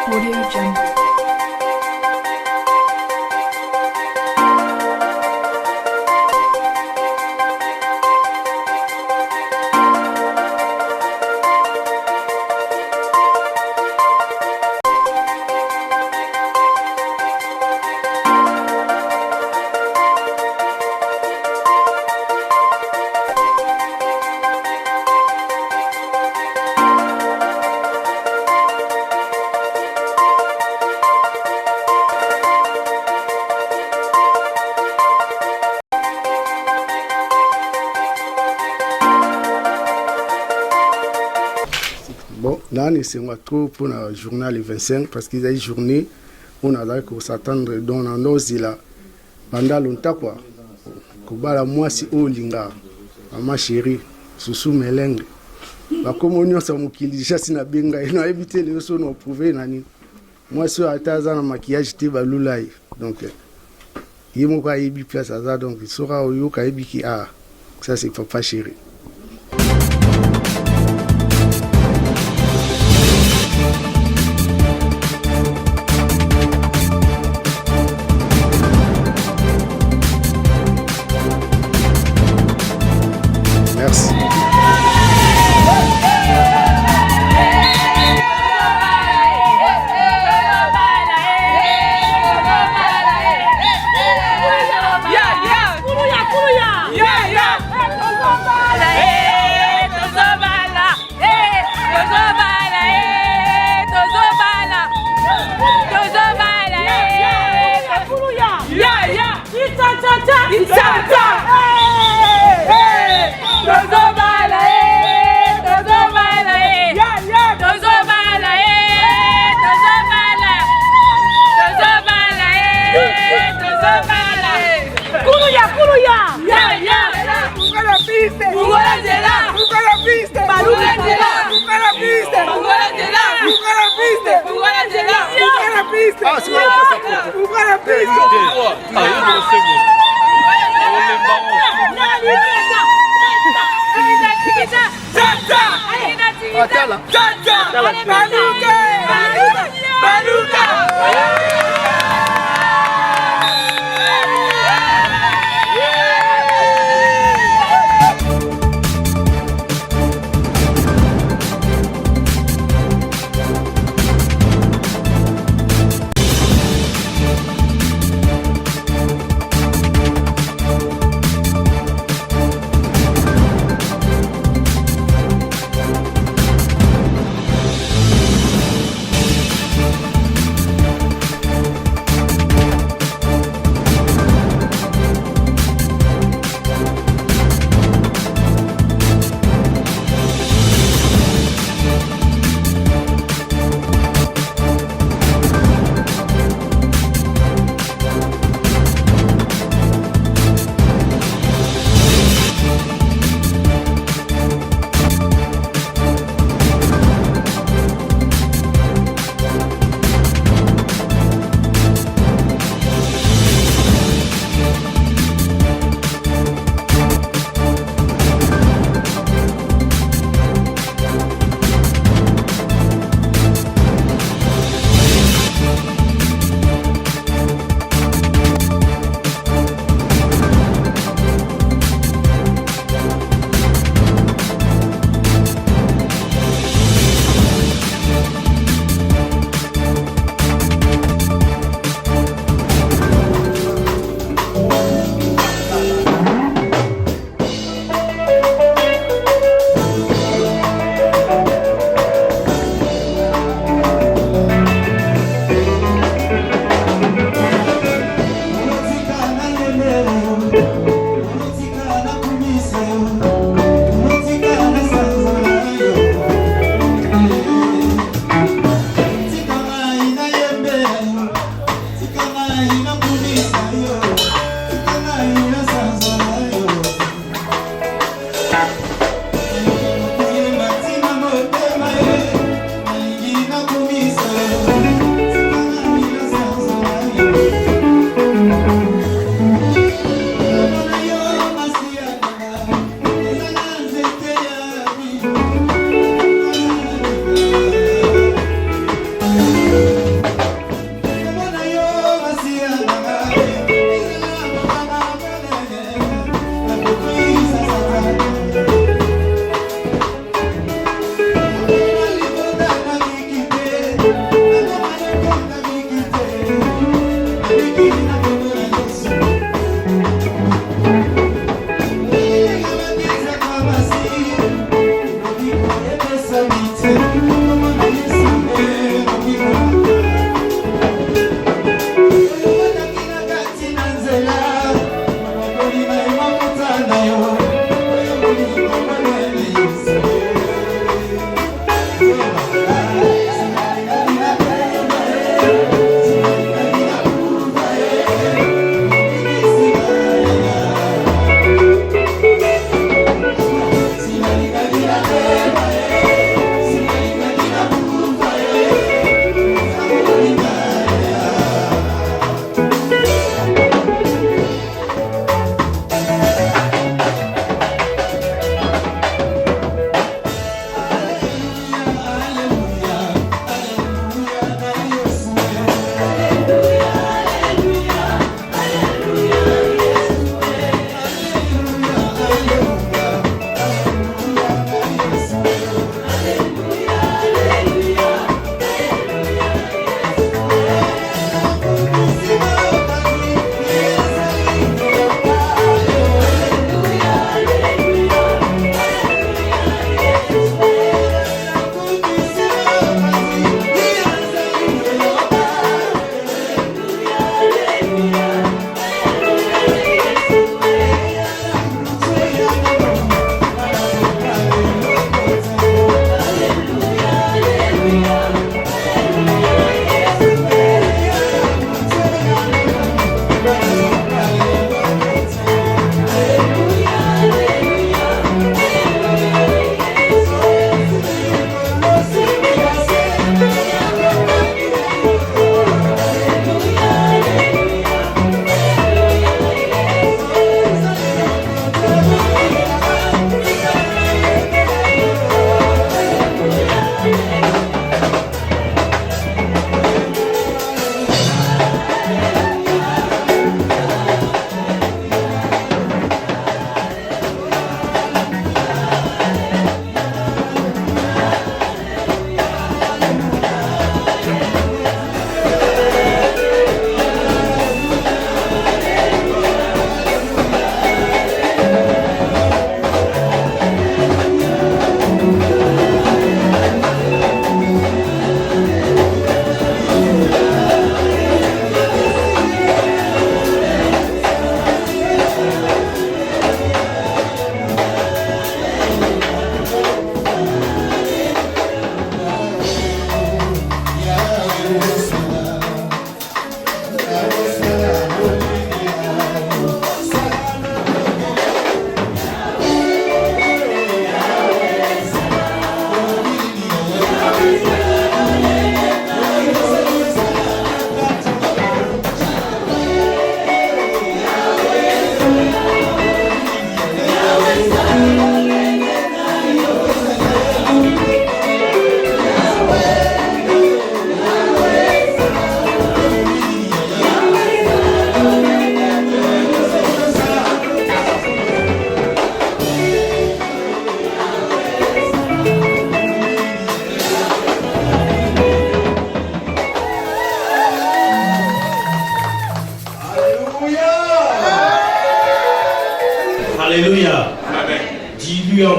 Audio Jungle. Bon, là, c'est trop pour le journal 25 parce qu'ils ont une journée où on a qu'on s'attendre dans nos îles pendant longtemps quoi. Kobala moi si olinga, ma chérie, Soussou Meleng. Bah comme on y a ça mukili chassi na benga, il a évité les choses non prouvé nani. Moi sur ataza na maquillage te balulai. Donc il m'a pas ébi place à ça donc il sera au yo kaibi qui a. Ça c'est papa chérie. Merci.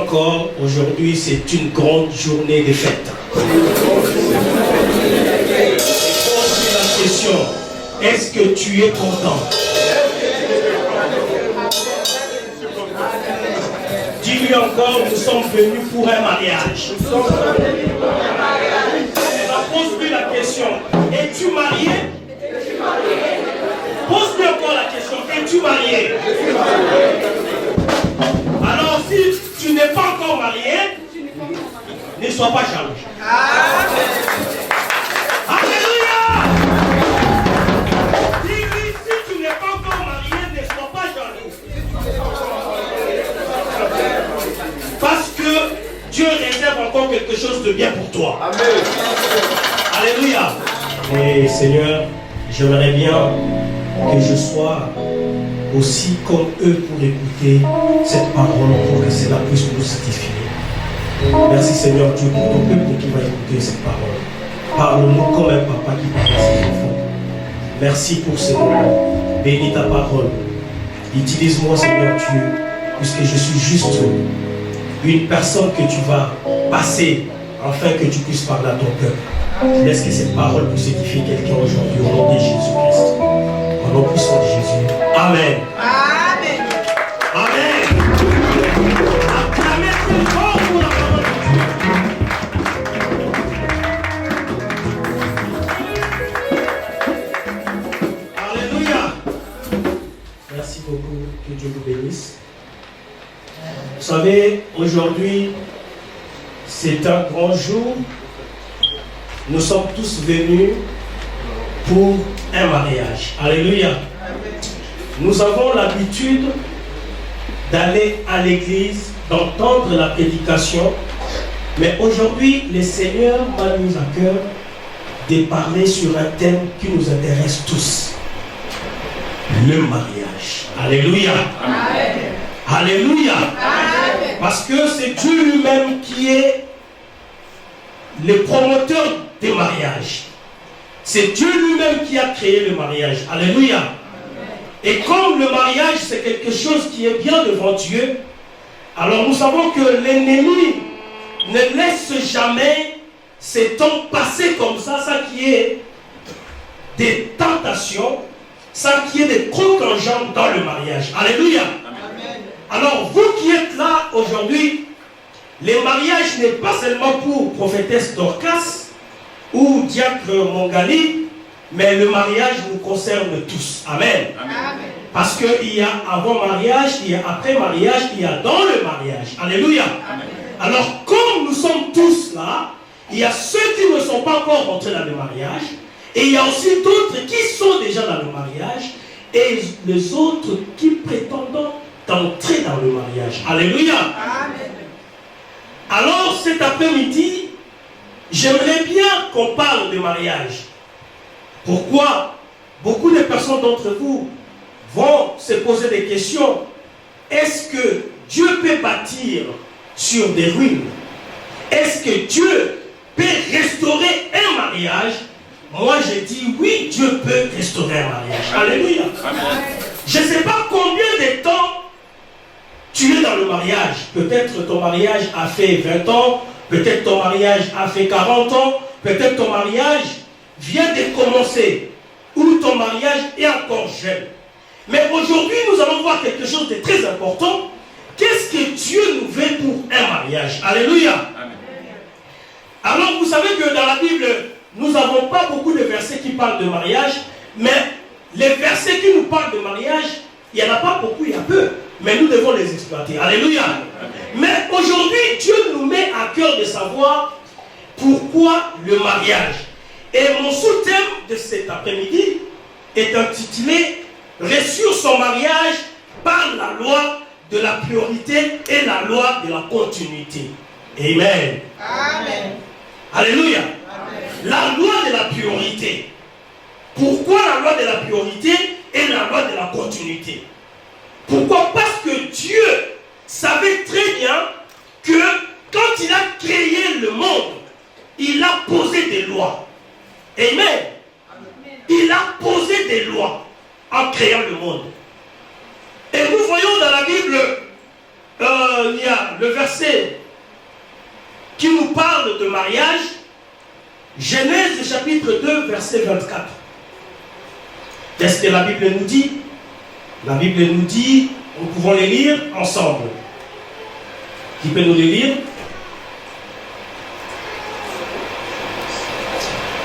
encore, aujourd'hui, c'est une grande journée de fête. Pose la question, est-ce que tu es content? Dis-lui encore, nous sommes venus pour un mariage. Pose-lui la question, es-tu marié? Pose-lui encore la question, es-tu marié? Alors si tu n'es pas encore marié, ne sois pas jaloux. Alléluia! Dis-lui, si tu n'es pas encore marié, ne sois pas jaloux. Parce que Dieu réserve encore quelque chose de bien pour toi. Amen. Alléluia. Et Seigneur, j'aimerais bien que je sois aussi comme eux pour écouter cette parole, pour que cela puisse nous satisfier. Merci Seigneur Dieu pour ton peuple qui va écouter cette parole. Parle-nous comme un papa qui parle à ses enfants. Merci pour ce moment. Bénis ta parole. Utilise-moi Seigneur Dieu, puisque je suis juste une personne que tu vas passer afin que tu puisses parler à ton peuple. Laisse que cette parole puisse édifier quelqu'un aujourd'hui au nom de Jésus-Christ. Au nom puissant de Jésus. Amen. Amen. Amen. Acclamez très fort pour la parole de Dieu. Alléluia. Merci beaucoup. Que Dieu vous bénisse. Vous savez, aujourd'hui, c'est un grand jour. Nous sommes tous venus pour un mariage. Alléluia. Nous avons l'habitude d'aller à l'église, d'entendre la prédication. Mais aujourd'hui, le Seigneur m'a mis à cœur de parler sur un thème qui nous intéresse tous. Le mariage. Alléluia. Amen. Alléluia. Amen. Parce que c'est Dieu lui-même qui est le promoteur des mariages. C'est Dieu lui-même qui a créé le mariage. Alléluia. Amen. Et comme le mariage c'est quelque chose qui est bien devant Dieu, alors nous savons que l'ennemi ne laisse jamais ces temps passer comme ça, sans qu'il y ait des tentations, sans qu'il y ait des contingents dans le mariage. Alléluia. Amen. Alors vous qui êtes là aujourd'hui, le mariage n'est pas seulement pour prophétesse Dorcas ou diacre Mongali, mais le mariage nous concerne tous. Amen. Amen. Parce qu'il y a avant mariage, il y a après mariage, il y a dans le mariage. Alléluia. Amen. Alors comme nous sommes tous là, il y a ceux qui ne sont pas encore rentrés dans le mariage, et il y a aussi d'autres qui sont déjà dans le mariage, et les autres qui prétendent d'entrer dans le mariage. Alléluia. Amen. Alors cet après-midi, j'aimerais bien qu'on parle de mariage. Pourquoi? Beaucoup de personnes d'entre vous vont se poser des questions. Est-ce que Dieu peut bâtir sur des ruines? Est-ce que Dieu peut restaurer un mariage? Moi je dis oui, Dieu peut restaurer un mariage. Alléluia. Amen. Je ne sais pas combien de temps tu es dans le mariage. Peut-être ton mariage a fait 20 ans, peut-être ton mariage a fait 40 ans, peut-être ton mariage vient de commencer, ou ton mariage est encore jeune. Mais aujourd'hui, nous allons voir quelque chose de très important. Qu'est-ce que Dieu nous veut pour un mariage? Alléluia. Amen. Alors, vous savez que dans la Bible, nous n'avons pas beaucoup de versets qui parlent de mariage, mais les versets qui nous parlent de mariage, il n'y en a pas beaucoup, il y a peu. Mais nous devons les exploiter. Alléluia. Amen. Mais aujourd'hui, Dieu nous met à cœur de savoir pourquoi le mariage. Et mon sous-thème de cet après-midi est intitulé « Réussir son mariage par la loi de la priorité et la loi de la continuité ». Amen. Amen. Alléluia. Amen. La loi de la priorité. Pourquoi la loi de la priorité et la loi de la continuité? Pourquoi? Parce que Dieu savait très bien que quand il a créé le monde, il a posé des lois. Amen. Il a posé des lois en créant le monde. Et nous voyons dans la Bible il y a le verset qui nous parle de mariage, Genèse chapitre 2, verset 24. Qu'est-ce que la Bible nous dit? La Bible nous dit, nous pouvons les lire ensemble. Qui peut nous les lire?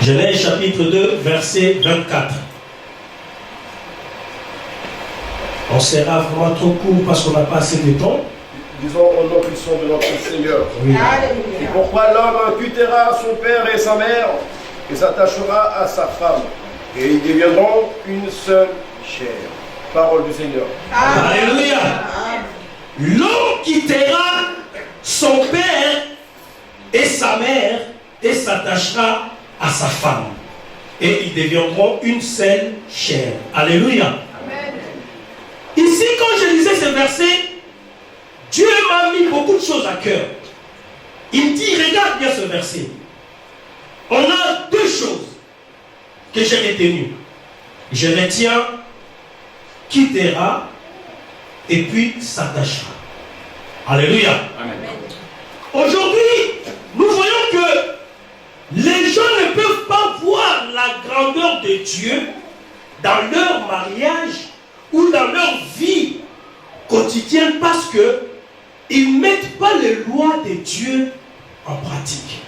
Genèse chapitre 2, verset 24. On sera vraiment trop court parce qu'on n'a pas assez de temps. Disons au nom puissant de notre Seigneur. Oui. Et pourquoi l'homme quittera son père et sa mère et s'attachera à sa femme, et ils deviendront une seule chair. Parole du Seigneur. Alléluia. L'homme quittera son père et sa mère et s'attachera à sa femme. Et ils deviendront une seule chair. Alléluia. Amen. Ici, quand je lisais ce verset, Dieu m'a mis beaucoup de choses à cœur. Il me dit, regarde bien ce verset. On a deux choses que j'ai retenues. Je retiens quittera et puis s'attachera. Alléluia. Amen. Aujourd'hui, nous voyons que les gens ne peuvent pas voir la grandeur de Dieu dans leur mariage ou dans leur vie quotidienne parce qu'ils ne mettent pas les lois de Dieu en pratique.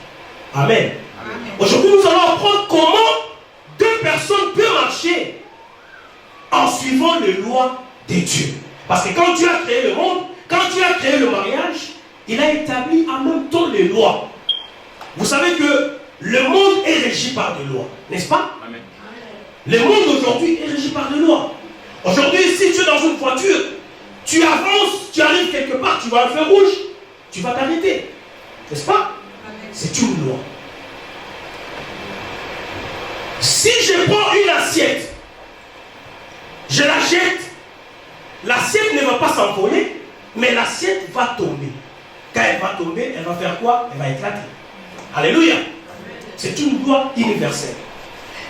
Amen. Amen. Aujourd'hui, nous allons apprendre comment deux personnes peuvent marcher en suivant les lois de Dieu. Parce que quand Dieu a créé le monde, quand Dieu a créé le mariage, il a établi en même temps les lois. Vous savez que le monde est régi par des lois, n'est-ce pas? Amen. Le monde aujourd'hui est régi par des lois. Aujourd'hui, si tu es dans une voiture, tu avances, tu arrives quelque part, tu vois un feu rouge, tu vas t'arrêter. N'est-ce pas? C'est une loi. Si je prends une assiette, je la jette, l'assiette ne va pas s'envoler, mais l'assiette va tomber. Quand elle va tomber, elle va faire quoi? Elle va éclater. Alléluia. C'est une loi universelle.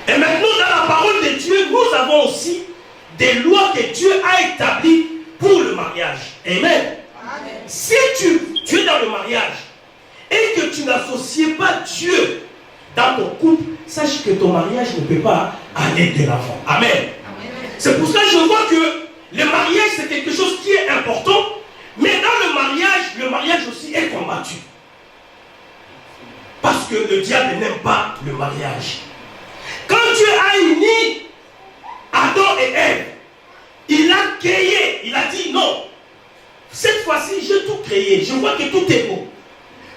Et maintenant, dans la parole de Dieu, nous avons aussi des lois que Dieu a établies pour le mariage. Amen. Amen. Si tu es dans le mariage et que tu n'associes pas Dieu dans ton couple, sache que ton mariage ne peut pas aller de l'avant. Amen. C'est pour ça que je vois que le mariage, c'est quelque chose qui est important, mais dans le mariage aussi est combattu. Parce que le diable n'aime pas le mariage. Quand Dieu a uni Adam et Ève, il a créé, il a dit non, cette fois-ci j'ai tout créé, je vois que tout est beau.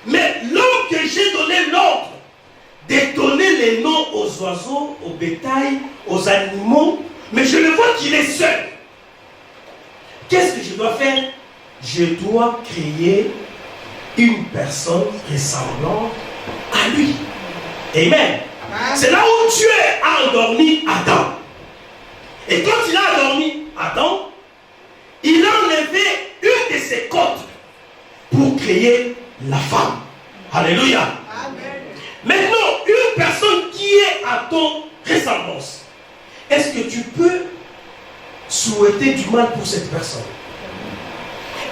Mais l'homme que j'ai donné l'ordre de donner les noms aux oiseaux, au bétail, aux animaux, mais je le vois qu'il est seul. Qu'est-ce que je dois faire? Je dois créer une personne ressemblant à lui. Amen. C'est là où Dieu a endormi Adam. Et quand il a endormi Adam, il a enlevé une de ses côtes pour créer la femme. Alléluia. Amen. Maintenant, une personne qui est à ton ressemblance, est-ce que tu peux souhaiter du mal pour cette personne?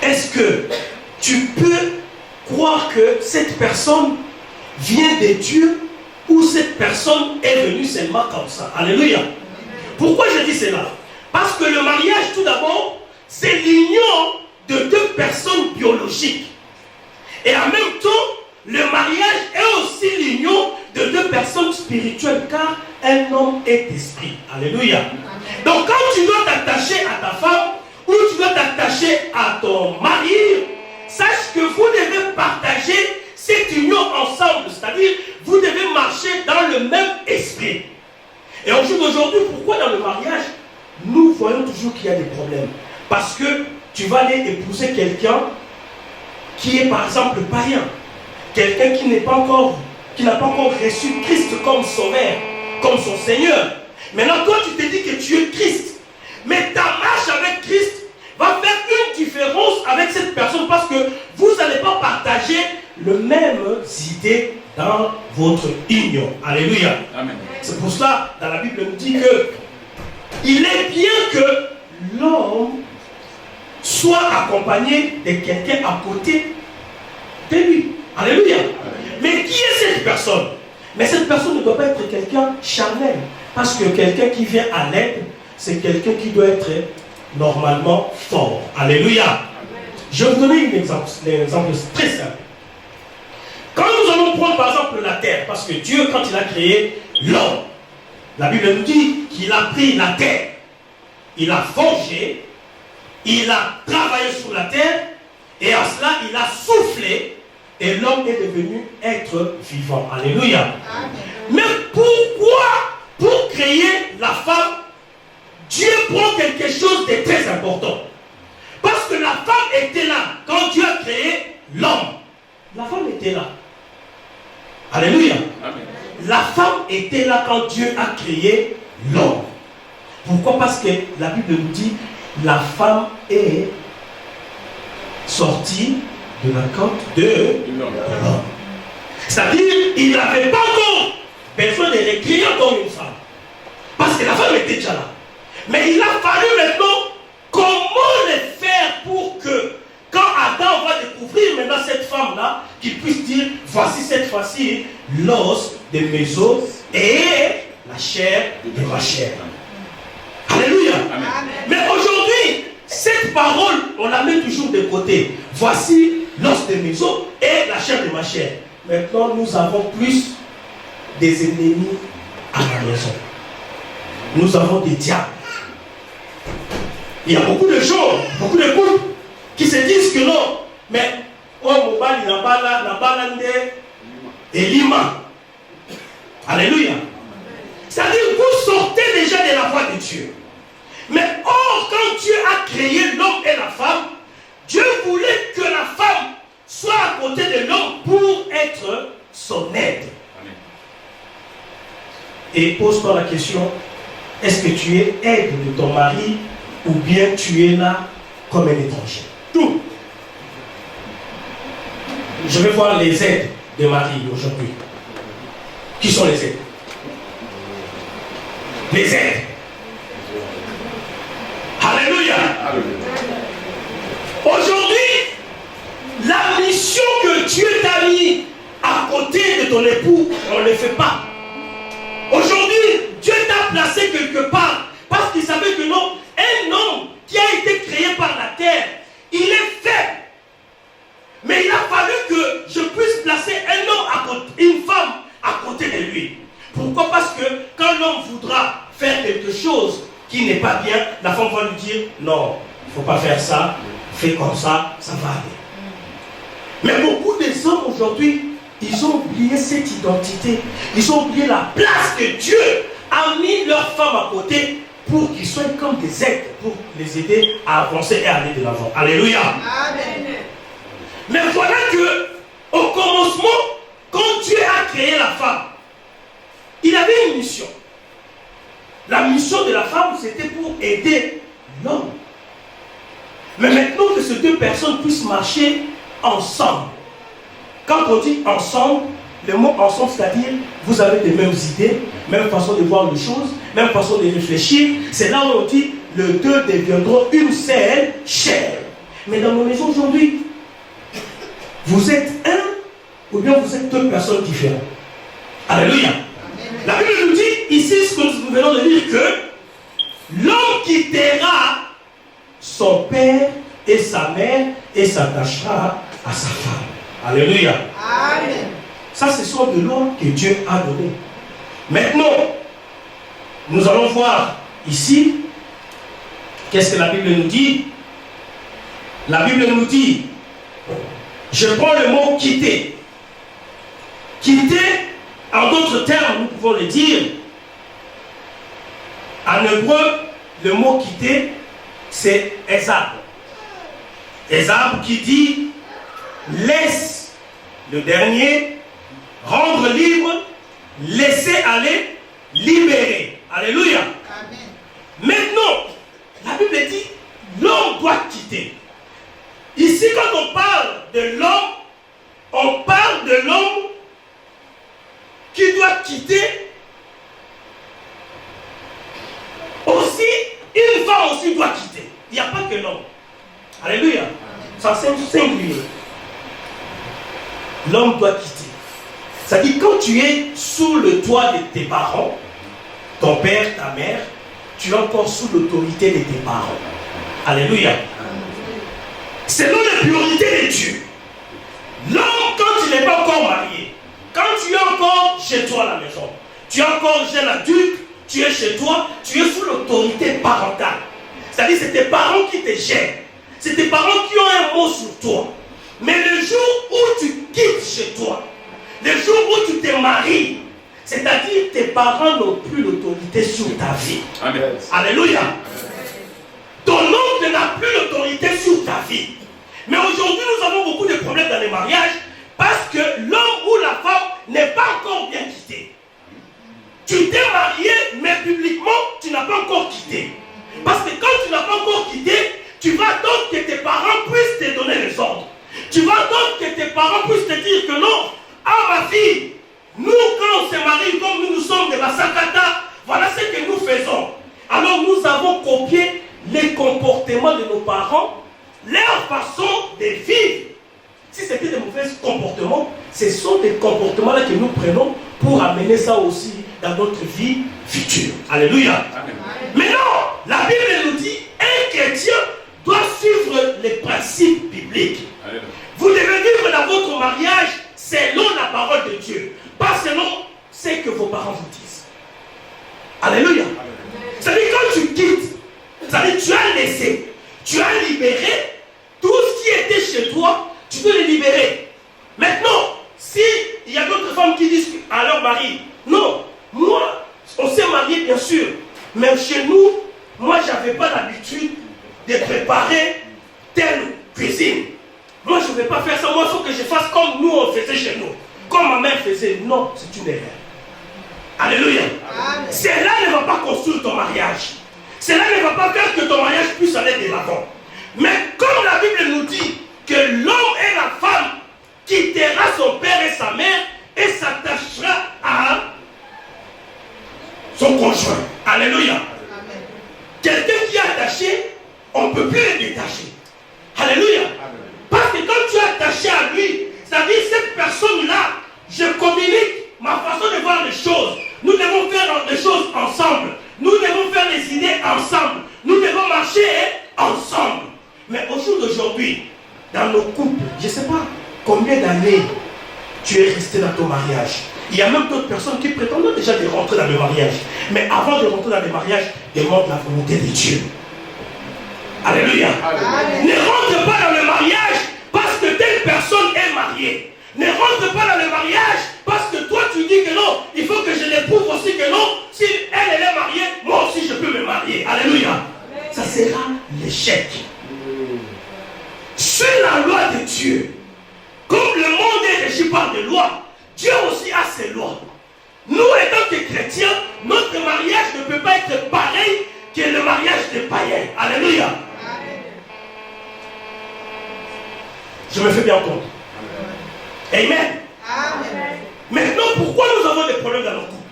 Est-ce que tu peux croire que cette personne vient de Dieu ou cette personne est venue seulement comme ça? Alléluia. Pourquoi je dis cela? Parce que le mariage, tout d'abord, c'est l'union de deux personnes biologiques. Et en même temps, le mariage est aussi l'union de deux personnes spirituelles, car un homme est esprit. Alléluia. Donc quand tu dois t'attacher à ta femme ou tu dois t'attacher à ton mari, sache que vous devez partager cette union ensemble, c'est-à-dire vous devez marcher dans le même esprit. Et aujourd'hui, pourquoi dans le mariage, nous voyons toujours qu'il y a des problèmes? Parce que tu vas aller épouser quelqu'un qui est par exemple païen, quelqu'un qui n'a pas encore reçu Christ comme sauveur, comme son Seigneur. Maintenant, toi, tu te dis que tu es Christ. Mais ta marche avec Christ va faire une différence avec cette personne parce que vous n'allez pas partager les mêmes idées dans votre union. Alléluia. Amen. C'est pour cela, dans la Bible, on dit que il est bien que l'homme soit accompagné de quelqu'un à côté de lui. Alléluia. Mais qui est cette personne? Mais cette personne ne doit pas être quelqu'un charnel. Parce que quelqu'un qui vient à l'aide, c'est quelqu'un qui doit être normalement fort. Alléluia. Je vais vous donner un exemple très simple. Quand nous allons prendre par exemple la terre, parce que Dieu, quand il a créé l'homme, la Bible nous dit qu'il a pris la terre, il a forgé, il a travaillé sur la terre, et à cela il a soufflé, et l'homme est devenu être vivant. Alléluia. Amen. Mais pourquoi, pour créer la femme, Dieu prend quelque chose de très important? Parce que la femme était là quand Dieu a créé l'homme. La femme était là. Alléluia. Amen. La femme était là quand Dieu a créé l'homme. Pourquoi? Parce que la Bible nous dit la femme est sortie de la côte de l'homme. C'est-à-dire il n'avait pas encore besoin de recréer comme une femme. Parce que la femme était déjà là. Mais il a fallu maintenant comment le faire pour que quand Adam va découvrir maintenant cette femme-là, qu'il puisse dire, voici cette fois-ci l'os de mes os et la chair de ma chair. Alléluia. Amen. Mais aujourd'hui, cette parole, on la met toujours de côté. Voici l'os de mes os et la chair de ma chair. Maintenant, nous avons plus des ennemis à la maison. Nous avons des diables. Il y a beaucoup de gens, beaucoup de couples qui se disent que non, mais oh mon bal, il n'a pas là, et lima. Alléluia. C'est-à-dire vous sortez déjà de la voie de Dieu. Mais or, quand Dieu a créé l'homme et la femme, Dieu voulait que la femme soit à côté de l'homme pour être son aide. Et pose-toi la question, est-ce que tu es aide de ton mari ou bien tu es là comme un étranger? Tout. Je vais voir les aides de Marie aujourd'hui. Qui sont les aides? Les aides. Alléluia. Aujourd'hui, la mission que Dieu t'a mis à côté de ton époux, on ne le fait pas. Aujourd'hui, Dieu t'a placé quelque part parce qu'il savait que non, un homme qui a été créé par la terre, il est faible. Mais il a fallu que je puisse placer un homme à côté, une femme à côté de lui. Pourquoi? Parce que quand l'homme voudra faire quelque chose qui n'est pas bien, la femme va lui dire non, il ne faut pas faire ça, fais comme ça, ça va aller. Mais beaucoup des hommes aujourd'hui, ils ont oublié cette identité. Ils ont oublié la place que Dieu a mis leur femme à côté pour qu'ils soient comme des aides, pour les aider à avancer et à aller de l'avant. Alléluia. Amen. Mais voilà que, au commencement, quand Dieu a créé la femme, il avait une mission. La mission de la femme, c'était pour aider l'homme. Mais maintenant que ces deux personnes puissent marcher ensemble, quand on dit ensemble, le mot ensemble, c'est-à-dire vous avez les mêmes idées, même façon de voir les choses, même façon de réfléchir. C'est là où on dit les deux deviendront une seule chair. Mais dans nos maisons aujourd'hui, vous êtes un ou bien vous êtes deux personnes différentes. Alléluia. La Bible nous dit ici ce que nous venons de dire, que l'homme quittera son père et sa mère et s'attachera à sa femme. Alléluia. Amen. Ça, ce sont des lois que Dieu a données. Maintenant, nous allons voir ici, qu'est-ce que la Bible nous dit? La Bible nous dit, je prends le mot quitter. Quitter, en d'autres termes, nous pouvons le dire, en hébreu, le mot quitter, c'est Ezab. Ezab qui dit, laisse le dernier, rendre libre, laisser aller, libérer. Alléluia. Amen. Maintenant, la Bible dit, l'homme doit quitter. Ici, quand on parle de l'homme, on parle de l'homme qui doit quitter. Aussi, une femme aussi doit quitter. Il n'y a pas que l'homme. Alléluia. Ça c'est singulier. L'homme doit quitter. C'est-à-dire quand tu es sous le toit de tes parents, ton père, ta mère, tu es encore sous l'autorité de tes parents. Alléluia. Selon les priorités de Dieu, l'homme, quand il n'est pas encore marié, quand tu es encore chez toi à la maison, tu es encore jeune adulte, tu es chez toi, tu es sous l'autorité parentale. C'est-à-dire c'est tes parents qui te gèrent. C'est tes parents qui ont un mot sur toi. Mais le jour où tu quittes chez toi, le jour où tu te maries, c'est-à-dire tes parents n'ont plus l'autorité sur ta vie. Amen. Alléluia. Ton oncle n'a plus l'autorité sur ta vie. Mais aujourd'hui, nous avons beaucoup de problèmes dans les mariages parce que l'homme ou la femme n'est pas encore bien quitté. Tu t'es marié, mais publiquement, tu n'as pas encore quitté. Parce que quand tu n'as pas encore quitté, tu vas attendre que tes parents puissent te donner les ordres. Tu vas attendre que tes parents puissent te dire que non, ah ma fille, nous quand on se marie, comme nous sommes de la Sakata, voilà ce que nous faisons. Alors nous avons copié les comportements de nos parents, leur façon de vivre. Si c'était des mauvais comportements, ce sont des comportements-là que nous prenons pour amener ça aussi dans notre vie future. Alléluia. Amen. Mais non, la Bible nous dit, un chrétien doit suivre les principes bibliques. Amen. Vous devez vivre dans votre mariage selon la parole de Dieu, pas selon ce que vos parents vous disent. Alléluia. C'est-à-dire quand tu quittes, c'est-à-dire tu as laissé, tu as libéré tout ce qui était chez toi, tu peux le libérer. Maintenant, si il y a d'autres femmes qui disent à leur mari, non, moi, on s'est marié bien sûr, mais chez nous, moi j'avais pas l'habitude de préparer telle cuisine. Moi je ne vais pas faire ça, moi il faut que je fasse comme nous on faisait chez nous. Comme ma mère faisait. Non, c'est une erreur. Alléluia. Amen. Cela ne va pas construire ton mariage. Cela ne va pas faire que ton mariage puisse aller de l'avant. Mais comme la Bible nous dit que l'homme et la femme quittera son père et sa mère et s'attachera à son conjoint. Alléluia. Amen. Quelqu'un qui est attaché, on ne peut plus le détacher. Alléluia. Amen. Parce que quand tu es attaché à lui, c'est-à-dire cette personne-là, je communique ma façon de voir les choses. Nous devons faire les choses ensemble. Nous devons faire les idées ensemble. Nous devons marcher ensemble. Mais au jour d'aujourd'hui, dans nos couples, je ne sais pas combien d'années tu es resté dans ton mariage. Il y a même d'autres personnes qui prétendent déjà de rentrer dans le mariage. Mais avant de rentrer dans le mariage, demande la volonté de Dieu. Alléluia. Amen. Ne rentre pas dans le mariage parce que telle personne est mariée. Ne rentre pas dans le mariage parce que toi tu dis que non, il faut que je l'éprouve aussi que non. Si elle est mariée, moi aussi je peux me marier. Alléluia. Amen. Ça sera l'échec. Sur la loi de Dieu, comme le monde est régi par des lois, Dieu aussi a ses lois. Nous, étant que chrétiens, notre mariage ne peut pas être pareil que le mariage des païens. Alléluia. Amen. Je me fais bien compte. Amen. Amen. Maintenant, pourquoi nous avons des problèmes dans nos couples?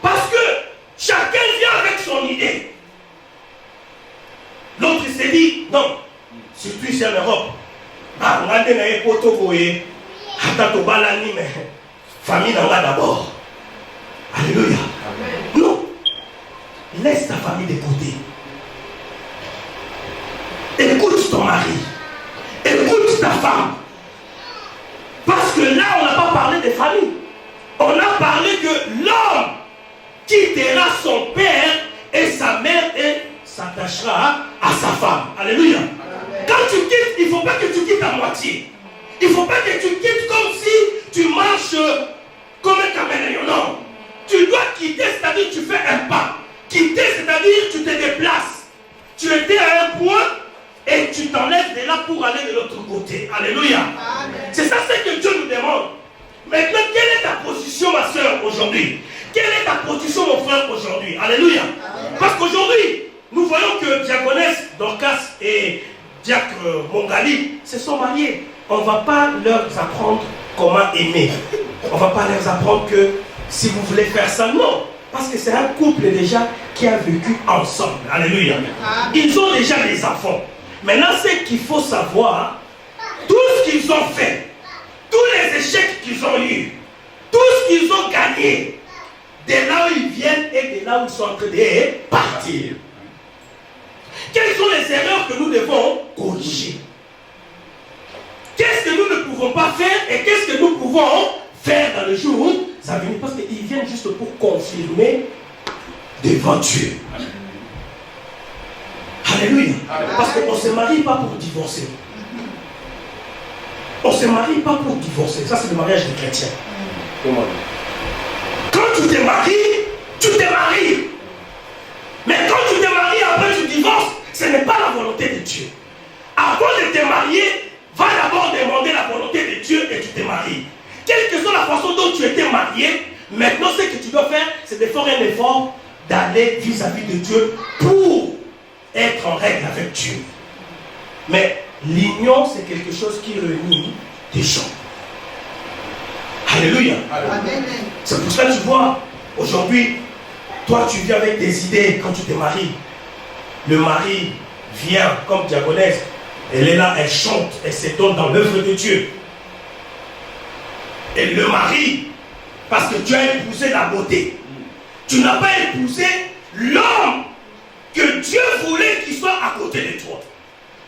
Parce que chacun vient avec son idée. L'autre s'est dit, non, surtout ici en Europe, famille d'abord. Alléluia. Non. Laisse ta famille de côté. Écoute ton mari. Écoute ta femme. Parce que là, on n'a pas parlé de famille. On a parlé que l'homme quittera son père et sa mère et s'attachera à sa femme. Alléluia. Quand tu quittes, il ne faut pas que tu quittes à moitié. Il ne faut pas que tu quittes comme si tu marches comme un caméléon. Non. Tu dois quitter, c'est-à-dire tu fais un pas. Quitter, c'est-à-dire tu te déplaces. Tu étais à un point et tu t'enlèves de là pour aller de l'autre côté. Alléluia. C'est ça ce que Dieu nous demande. Maintenant, quelle est ta position, ma soeur, aujourd'hui? Quelle est ta position, mon frère, aujourd'hui? Alléluia. Parce qu'aujourd'hui, nous voyons que Diaconesse, Dorcas et Diacre Mongali se sont mariés. On ne va pas leur apprendre comment aimer. On ne va pas leur apprendre que si vous voulez faire ça, non. Parce que c'est un couple déjà qui a vécu ensemble. Alléluia. Ils ont déjà des enfants. Maintenant, ce qu'il faut savoir, tout ce qu'ils ont fait, tous les échecs qu'ils ont eus, tout ce qu'ils ont gagné, de là où ils viennent et de là où ils sont en train de partir. Quelles sont les erreurs que nous devons corriger? Qu'est-ce que nous ne pouvons pas faire et qu'est-ce que nous pouvons faire dans le jour à venir? Parce qu'ils viennent juste pour confirmer devant Dieu. Alléluia. Parce qu'on ne se marie pas pour divorcer. On ne se marie pas pour divorcer. Ça, c'est le mariage des chrétiens. Quand tu te maries, tu te maries. Mais quand tu te maries, après tu divorces, ce n'est pas la volonté de Dieu. Avant de te marier, va d'abord demander la volonté de Dieu et tu te maries. Quelle que soit la façon dont tu étais marié, maintenant ce que tu dois faire, c'est de faire un effort d'aller vis-à-vis de Dieu pour être en règle avec Dieu. Mais l'union, c'est quelque chose qui réunit des gens. Alléluia. Amen. C'est pour ça que tu vois, aujourd'hui, toi tu viens avec des idées quand tu te maries. Le mari vient comme diaconesse. Elle est là, elle chante, elle se donne dans l'œuvre de Dieu. Et le mari, parce que tu as épousé la beauté, tu n'as pas épousé l'homme que Dieu voulait qu'il soit à côté de toi.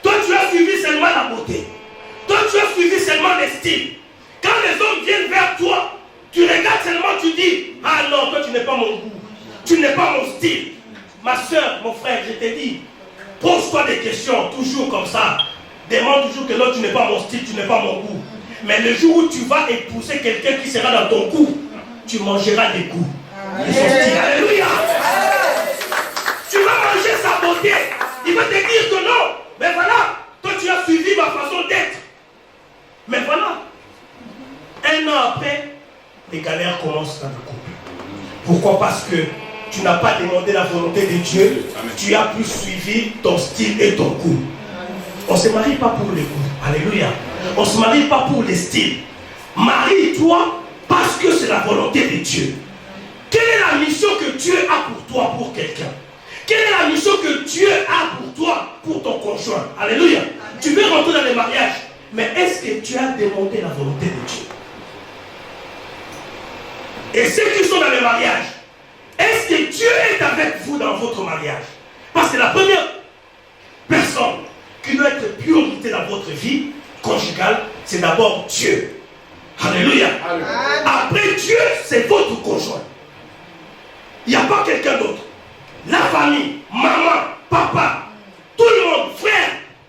Toi, tu as suivi seulement la beauté. Toi, tu as suivi seulement les styles. Quand les hommes viennent vers toi, tu regardes seulement, tu dis, ah non, toi, tu n'es pas mon goût. Tu n'es pas mon style. Ma soeur, mon frère, je t'ai dit, pose-toi des questions, toujours comme ça. Demande toujours que non, tu n'es pas mon style, tu n'es pas mon goût. Mais le jour où tu vas épouser quelqu'un qui sera dans ton goût, tu mangeras des goûts. De son style. Alléluia. Tu vas manger sa beauté. Il va te dire que non. Mais voilà, toi tu as suivi ma façon d'être. Mais voilà. Un an après, les galères commencent dans le couple. Pourquoi? Parce que tu n'as pas demandé la volonté de Dieu. Tu as plus suivi ton style et ton goût. On ne se marie pas pour les goûts. Alléluia. On ne se marie pas pour les styles. Marie-toi parce que c'est la volonté de Dieu. Quelle est la mission que Dieu a pour toi, pour quelqu'un? Quelle est la mission que Dieu a pour toi, pour ton conjoint? Alléluia. Tu veux rentrer dans les mariages, mais est-ce que tu as demandé la volonté de Dieu? Et ceux qui sont dans les mariages, est-ce que Dieu est avec vous dans votre mariage? Parce que la première personne qui doit être priorité dans votre vie conjugale, c'est d'abord Dieu. Alléluia. Après Dieu, c'est votre conjoint. Il n'y a pas quelqu'un d'autre. La famille, maman, papa, tout le monde, frère,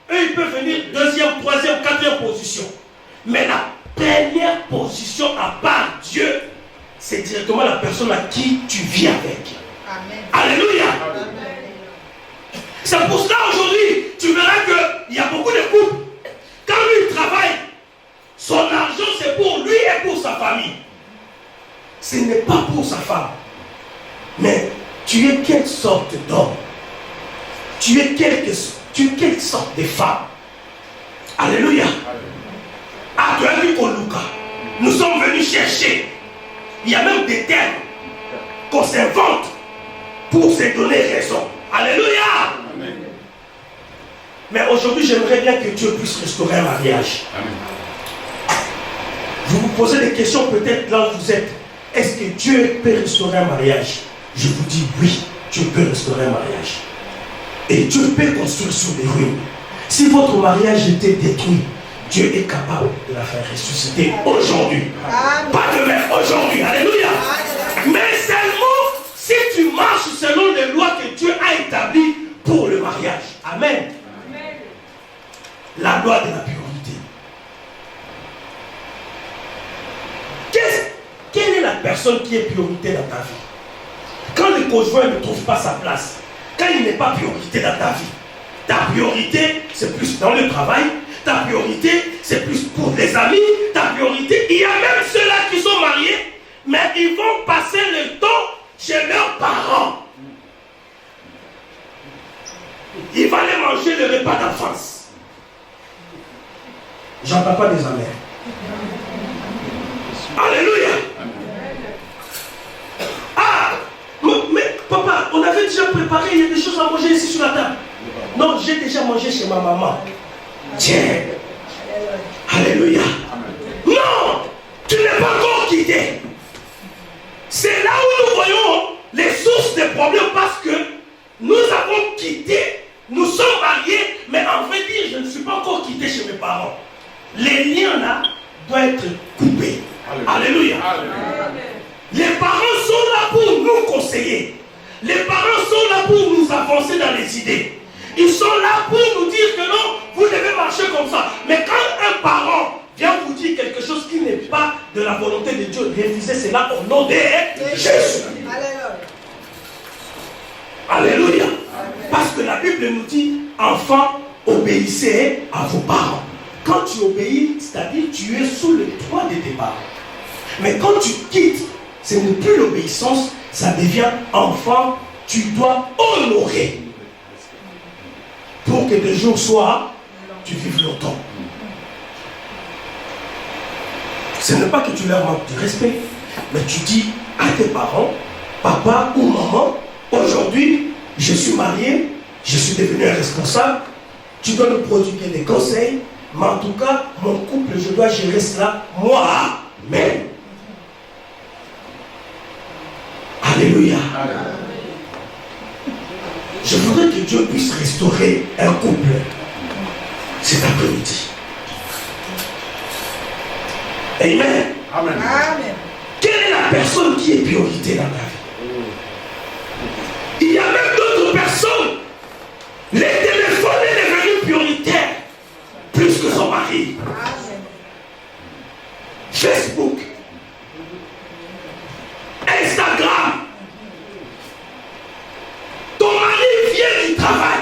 eux ils peuvent venir deuxième, troisième, quatrième position. Mais la première position à part Dieu, c'est directement la personne à qui tu vis avec. Amen. Alléluia. Amen. C'est pour cela aujourd'hui, tu verras qu'il y a beaucoup de couples. Quand lui il travaille, son argent c'est pour lui et pour sa famille. Ce n'est pas pour sa femme. Mais tu es quelle sorte d'homme? Tu es quelle sorte de femme? Alléluia. Ah, tu as vu Koluka. Nous sommes venus chercher. Il y a même des termes qu'on s'invente pour se donner raison. Alléluia. Amen. Mais aujourd'hui, j'aimerais bien que Dieu puisse restaurer un mariage. Amen. Vous vous posez des questions peut-être là où vous êtes. Est-ce que Dieu peut restaurer un mariage? Je vous dis oui, Dieu peut restaurer un mariage. Et Dieu peut construire sur les ruines. Si votre mariage était détruit, Dieu est capable de la faire ressusciter aujourd'hui. Pas demain, aujourd'hui. Alléluia. Mais seulement si tu marches selon les lois que Dieu a établies pour le mariage. Amen. La loi de la pureté. Quelle est la personne qui est priorité dans ta vie? Quand le conjoint ne trouve pas sa place, quand il n'est pas priorité dans ta vie, ta priorité c'est plus dans le travail, ta priorité c'est plus pour les amis, ta priorité, il y a même ceux-là qui sont mariés, mais ils vont passer le temps chez leurs parents. Ils vont aller manger le repas d'enfance. J'entends pas des amens. Alléluia. Ah, mais papa, on avait déjà préparé, il y a des choses à manger ici sur la table. Non, j'ai déjà mangé chez ma maman. Tiens. Alléluia. Non, tu n'es pas encore quitté. C'est là où nous voyons les sources des problèmes parce que nous avons quitté, nous sommes mariés, mais en fait dire, je ne suis pas encore quitté chez mes parents. Les liens là doivent être coupés. Alléluia. Les parents sont là pour nous conseiller. Les parents sont là pour nous avancer dans les idées. Ils sont là pour nous dire que non, vous devez marcher comme ça. Mais quand un parent vient vous dire quelque chose qui n'est pas de la volonté de Dieu, refusez cela au nom de Jésus. Alléluia. Parce que la Bible nous dit, enfants, obéissez à vos parents. Quand tu obéis, c'est-à-dire tu es sous le toit de tes parents. Mais quand tu quittes, ce n'est plus l'obéissance, ça devient enfant, tu dois honorer. Pour que tes jours soient, tu vives longtemps. Ce n'est pas que tu leur manques de respect, mais tu dis à tes parents, papa ou maman, aujourd'hui, je suis marié, je suis devenu un responsable, tu dois me prodiguer des conseils, mais en tout cas, mon couple, je dois gérer cela moi-même. Alléluia. Je voudrais que Dieu puisse restaurer un couple cet après-midi. Amen. Amen. Quelle est la personne qui est priorité dans ta vie? Il y a même d'autres personnes. Les téléphones est devenu prioritaire plus que son mari. Facebook, Instagram. Ton mari vient du travail,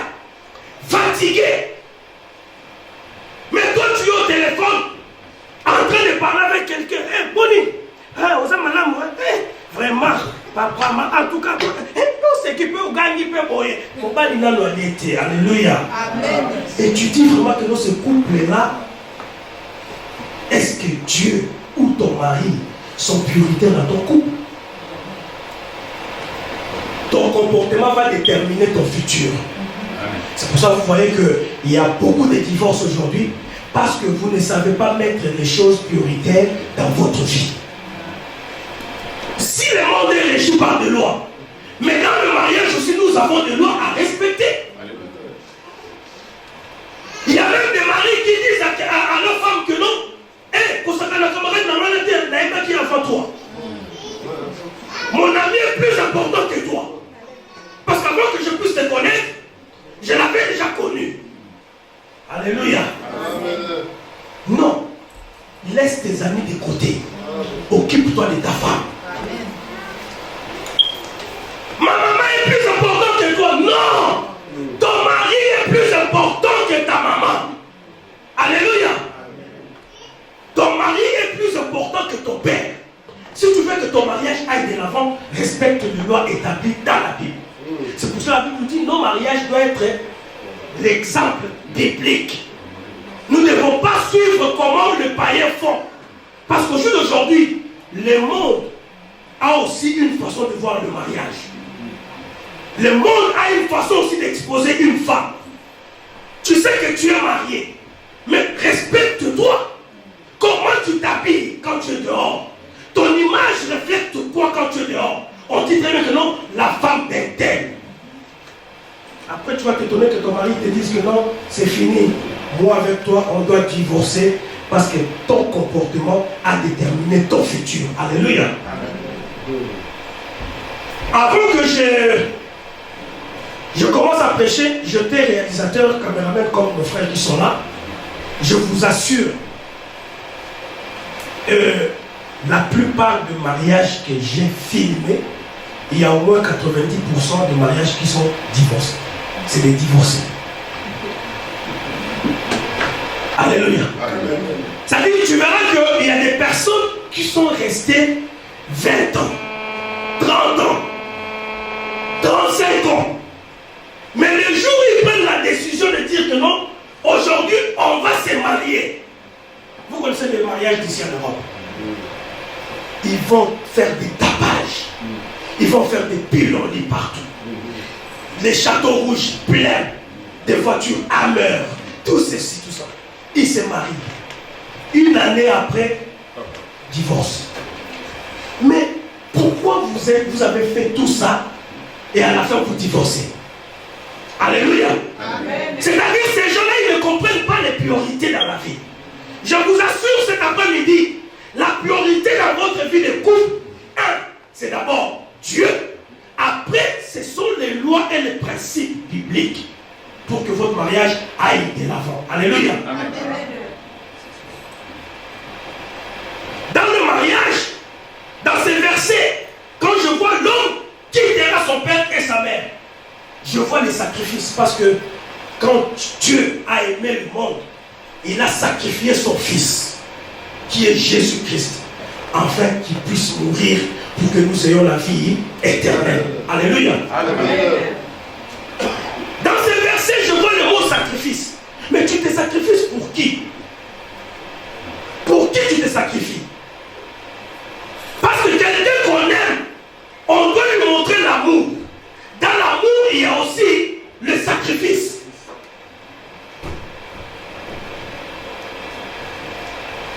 fatigué. Mais toi tu es au téléphone, en train de parler avec quelqu'un. Hey, Bonnie, vraiment, papa, en tout cas, tout ce qui peut gagner, peut boyer. Il ne faut pas dire non, alléluia. Amen. Et tu dis vraiment que dans ce couple-là, est-ce que Dieu ou ton mari sont prioritaires dans ton couple? Ton comportement va déterminer ton futur. C'est pour ça que vous voyez qu'il y a beaucoup de divorces aujourd'hui parce que vous ne savez pas mettre les choses prioritaires dans votre vie. Si le monde est régi par des lois, mais dans le mariage aussi nous avons des lois à respecter. Il y a même des maris qui disent à leur femme que non, qui est avant toi. Mon ami est plus important que toi. Parce qu'avant que je puisse te connaître, je l'avais déjà connu. Alléluia. Non. Laisse tes amis de côté. Occupe-toi de ta femme. Ma maman est plus importante que toi. Non. Ton mari est plus important que ta maman. Alléluia. Ton mari est plus important que ton père. Si tu veux que ton mariage aille de l'avant, respecte les lois établies dans la Bible. C'est pour ça que la Bible nous dit nos mariages doivent être l'exemple biblique. Nous ne devons pas suivre comment les païens font. Parce qu'au jour d'aujourd'hui, le monde a aussi une façon de voir le mariage. Le monde a une façon aussi d'exposer une femme. Tu sais que tu es marié, mais respecte-toi. Comment tu t'habilles quand tu es dehors? Ton image reflète quoi quand tu es dehors? On dit très bien que non, la femme d'un tel. Après, tu vas t'étonner que ton mari te dise que non, c'est fini. Moi, avec toi, on doit divorcer parce que ton comportement a déterminé ton futur. Alléluia. Avant que je commence à prêcher, j'étais réalisateur, caméraman comme nos frères qui sont là. Je vous assure, la plupart des mariages que j'ai filmés, il y a au moins 90% de mariages qui sont divorcés. C'est des divorcés. Alléluia. Ça veut dire que tu verras qu'il y a des personnes qui sont restées 20 ans, 30 ans, 35 ans. Mais le jour où ils prennent la décision de dire que non, aujourd'hui on va se marier. Vous connaissez les mariages d'ici en Europe. Ils vont faire des tapages. Ils vont faire des pilons partout. Les châteaux rouges pleins des voitures Hammer, tout ceci, tout ça. Il se marie. Une année après, divorce. Mais pourquoi vous avez fait tout ça et à la fin vous divorcez? Alléluia. C'est-à-dire que ces gens-là, ils ne comprennent pas les priorités dans la vie. Je vous assure cet après-midi, la priorité dans votre vie de couple, c'est d'abord Dieu. Après, ce sont les lois et les principes bibliques pour que votre mariage aille de l'avant. Alléluia. Amen. Dans le mariage, dans ces versets, quand je vois l'homme qui quittera son père et sa mère, je vois les sacrifices, parce que quand Dieu a aimé le monde, il a sacrifié son fils, qui est Jésus-Christ, afin qu'il puisse mourir pour que nous ayons la vie éternelle. Alléluia. Alléluia. Dans ce verset, je vois le mot sacrifice. Mais tu te sacrifies pour qui? Pour qui tu te sacrifies? Parce que quelqu'un qu'on aime, on doit lui montrer l'amour. Dans l'amour, il y a aussi le sacrifice.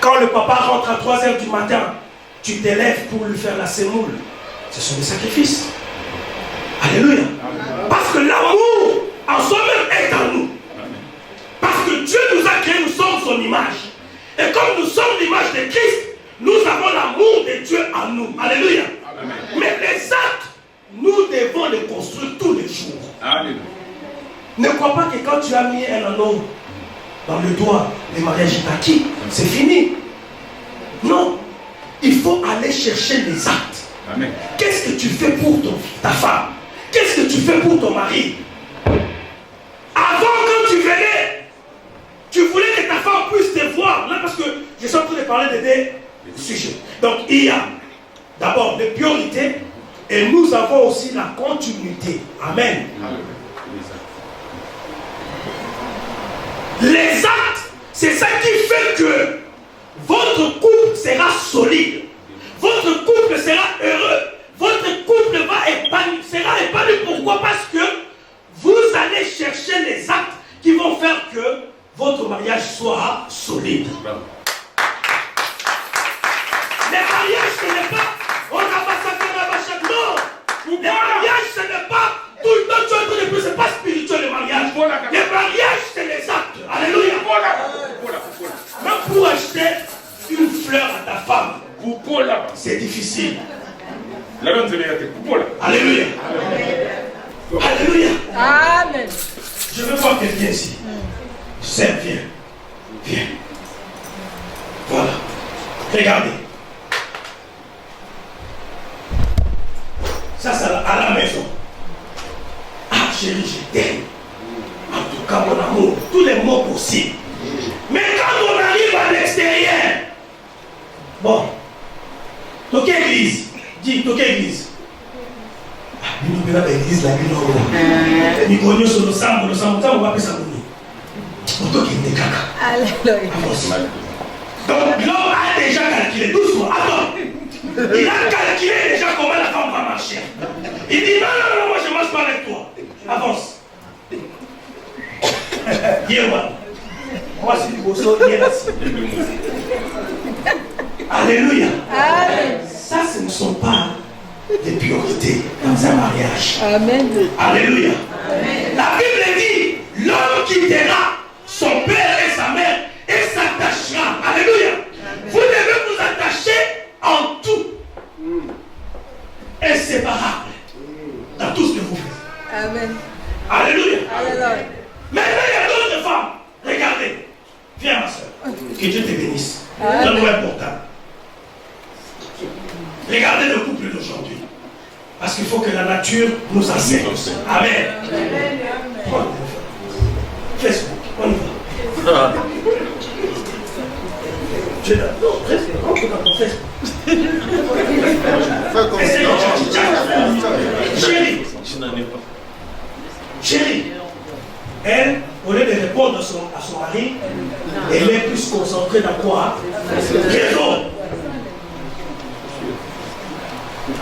Quand le papa rentre à 3h du matin, tu t'élèves pour lui faire la sémoule. Ce sont des sacrifices. Alléluia. Parce que l'amour en soi-même est en nous. Parce que Dieu nous a créés, nous sommes son image. Et comme nous sommes l'image de Christ, nous avons l'amour de Dieu en nous. Alléluia. Amen. Mais les actes, nous devons les construire tous les jours. Alléluia. Ne crois pas que quand tu as mis un anneau dans le doigt, le mariage est acquis. C'est fini. Non. Il faut aller chercher les actes. Amen. Qu'est-ce que tu fais pour ta femme? Qu'est-ce que tu fais pour ton mari? Avant, quand tu venais, tu voulais que ta femme puisse te voir. Là, parce que je suis en train de parler de des sujets. Donc, il y a d'abord les priorités et nous avons aussi la continuité. Amen. Les actes, c'est ça qui fait que votre couple sera solide. Votre couple sera heureux. Votre couple sera épanoui. Pourquoi? Parce que vous allez chercher les actes qui vont faire que votre mariage soit solide. Les mariages, ce n'est pas on n'a pas ça comme un machin. Non. Les mariages, ce n'est pas tout le temps tu es en train de plus. C'est pas spirituel le mariage. Les mariages, c'est les actes. Alléluia. Même pour acheter une fleur à ta femme, c'est difficile. Alléluia. Alléluia. Amen. Je veux voir quelqu'un ici. Sœur, viens. Viens. Voilà. Regardez. Ça, c'est à la maison. Ah, chérie, je t'aime. En tout cas, mon amour, tous les mots possibles. Mais quand on arrive à l'extérieur, bon, toquez église. Dis, toquez église. Nous ne pouvons pas l'église, la gueule. Nous connaissons le sang, on va appeler ça. On toque une caca. Alléluia. Donc, l'homme a déjà calculé, doucement. Attends. Il a calculé déjà comment la femme va marcher. Il dit non, moi je ne marche pas avec toi. Avance. Viens-moi. Moi c'est du bosso, viens là-dessus. Alléluia. Amen. Ça, ce ne sont pas des priorités dans un mariage. Amen. Alléluia. Amen. La Bible dit l'homme quittera son père et sa mère et s'attachera. Alléluia. Amen. Vous devez vous attacher en tout, inséparable dans tout ce que vous faites. Amen. Alléluia. Alléluia. Maintenant, il y a d'autres femmes. Regardez. Viens, ma soeur. Que Dieu te bénisse. Donne-moi un portable. Regardez le couple d'aujourd'hui. Parce qu'il faut que la nature nous enseigne. Amen. Amen. Prends Facebook. On y va. Non, reste, rentre dans ton Facebook. Chérie, elle, au lieu de répondre à son mari, elle est plus concentrée dans quoi? Réseau.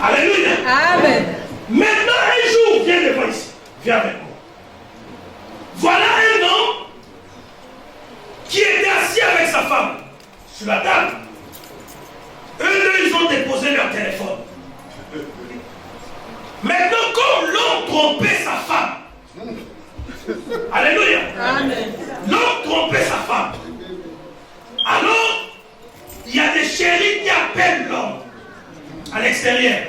Alléluia. Amen. Maintenant, un jour, viens devant ici. Viens avec moi. Voilà un sur la table. Eux deux, ils ont déposé leur téléphone. Maintenant, quand l'homme trompait sa femme, alléluia, l'homme trompait sa femme, alors il y a des chéris qui appellent l'homme à l'extérieur.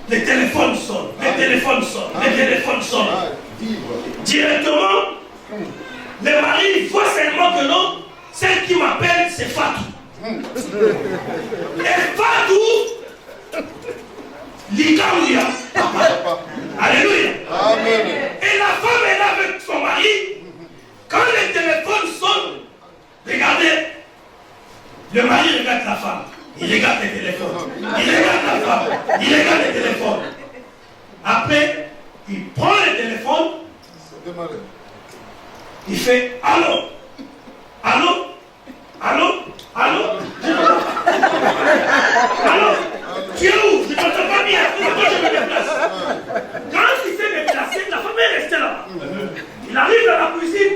Les téléphones sonnent, les téléphones sonnent, les téléphones sonnent. Directement, le mari voit seulement que non, celle qui m'appelle, c'est Fatou. Et Fatou, Likauya, alléluia. Amen. Et la femme est là avec son mari. Quand les téléphones sonnent, regardez, le mari regarde la femme. Il regarde les téléphones. Il regarde la femme. Il regarde les téléphones. Après, il prend le téléphone. Il fait allô, allô, allô, allô, allô, tu es où? Je ne t'entends pas bien. Pourquoi je me déplace? Quand il s'est déplacé, la femme est restée là. Il arrive dans la cuisine.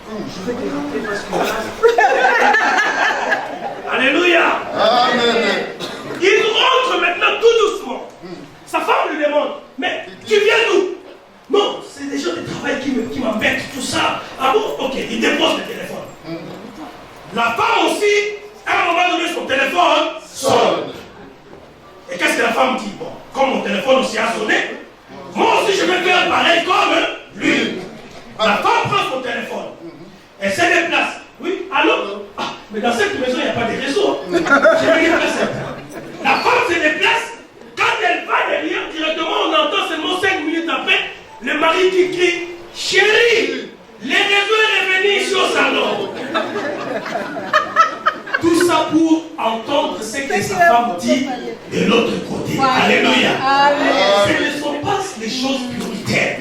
Je vais te rentrer parce que... Alléluia. Amen. Il rentre maintenant tout doucement. Sa femme lui demande, mais tu viens d'où? Non, c'est des gens de travail qui m'embêtent, tout ça. Ah bon? Ok, il dépose le téléphone. La femme aussi, à un moment donné, son téléphone sonne. Et qu'est-ce que la femme dit? Bon, comme mon téléphone aussi a sonné, moi aussi je vais faire pareil comme lui. La femme prend son téléphone. Elle se déplace. Oui, allô? Ah, mais dans cette maison, il n'y a pas de réseau. Je vais déplacer. La femme se déplace. Quand elle va derrière, directement, on entend seulement 5 minutes après, le mari qui crie, chérie, les réseaux est revenu ici au salon. Tout ça pour entendre ce que sa femme dit de l'autre côté. Alléluia. Ce ne sont pas les choses prioritaires.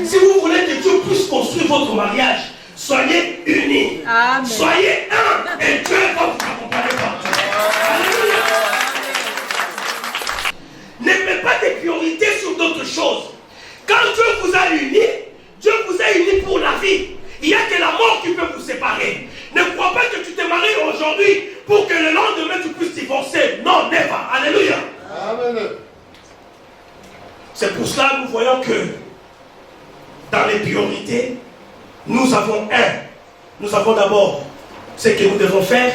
Si vous voulez que Dieu puisse construire votre mariage, soyez unis. Amen. Soyez un. Et Dieu va vous accompagner partout. Alléluia. Ne mettez pas des priorités sur d'autres choses. Quand Dieu vous a unis, Dieu vous a unis pour la vie. Il n'y a que la mort qui peut vous séparer. Ne crois pas que tu t'es marié aujourd'hui pour que le lendemain tu puisses divorcer. Non, never. Alléluia. Amen. C'est pour cela que nous voyons que dans les priorités, nous avons Nous avons d'abord ce que nous devons faire.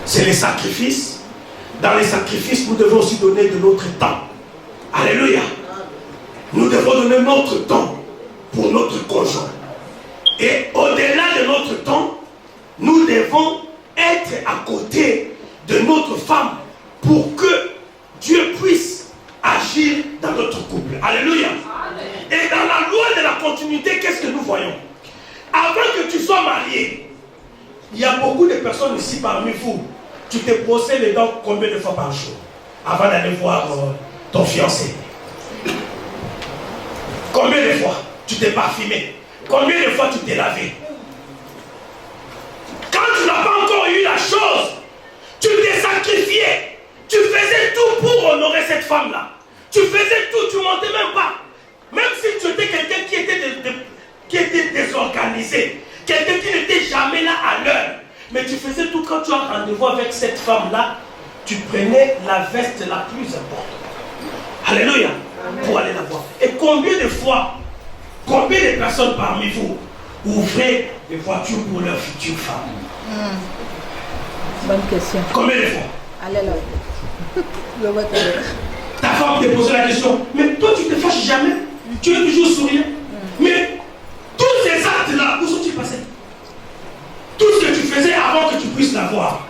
C'est les sacrifices. Dans les sacrifices, nous devons aussi donner de notre temps. Alléluia. Nous devons donner notre temps pour notre conjoint. Et au-delà de notre temps, nous devons être à côté de notre femme pour que Dieu puisse agir dans notre couple. Alléluia. Et dans la loi de la continuité, qu'est-ce que nous voyons? Avant que tu sois marié, il y a beaucoup de personnes ici parmi vous. Tu t'es brossé les dents combien de fois par jour avant d'aller voir ton fiancé? Combien de fois tu t'es parfumé? Combien de fois tu t'es lavé? Quand tu n'as pas encore eu la chose, tu t'es sacrifié. Tu faisais tout pour honorer cette femme-là. Tu faisais tout, tu ne mentais même pas. Même si tu étais quelqu'un qui était désorganisé, quelqu'un qui n'était jamais là à l'heure, mais tu faisais tout. Quand tu as rendez-vous avec cette femme-là, tu prenais la veste la plus importante. Alléluia. Pour aller la voir. Et combien de fois, combien de personnes parmi vous ouvrez des voitures pour leur future femme? Bonne question. Combien de fois? Alléluia. Ta femme te posait la question, mais toi tu ne te fâches jamais, tu es toujours souriant. Mais tous ces actes-là, où sont-ils passés? Tout ce que tu faisais avant que tu puisses la voir.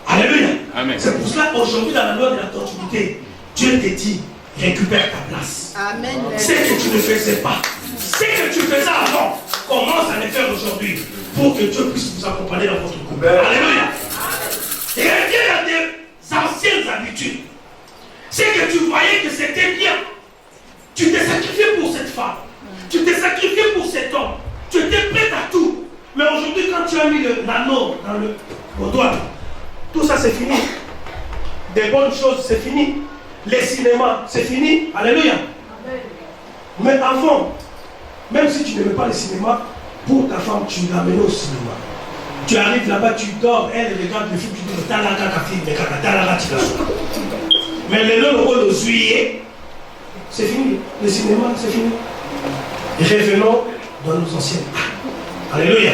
Alléluia. Amen. C'est pour cela aujourd'hui dans la loi de la continuité, Dieu te dit, récupère ta place. Amen. Ce que tu ne faisais pas, ce que tu faisais avant, commence à le faire aujourd'hui pour que Dieu puisse vous accompagner dans votre couple. Alléluia. Et reviens à tes anciennes habitudes. Ce que tu voyais que c'était bien. Tu t'es sacrifié pour cette femme. Tu t'es sacrifié pour cet homme. Tu étais prêt à tout. Mais aujourd'hui, quand tu as mis l'anneau au doigt, tout ça c'est fini. Des bonnes choses, c'est fini. Les cinémas, c'est fini. Alléluia. Amen. Mais avant, même si tu n'aimais pas le cinéma, pour ta femme, tu l'amenais au cinéma. Tu arrives là-bas, tu dors, elle regarde le film, tu dis, mais le nom de juillet, c'est fini. Le cinéma, c'est fini. Revenons dans nos anciennes. Alléluia.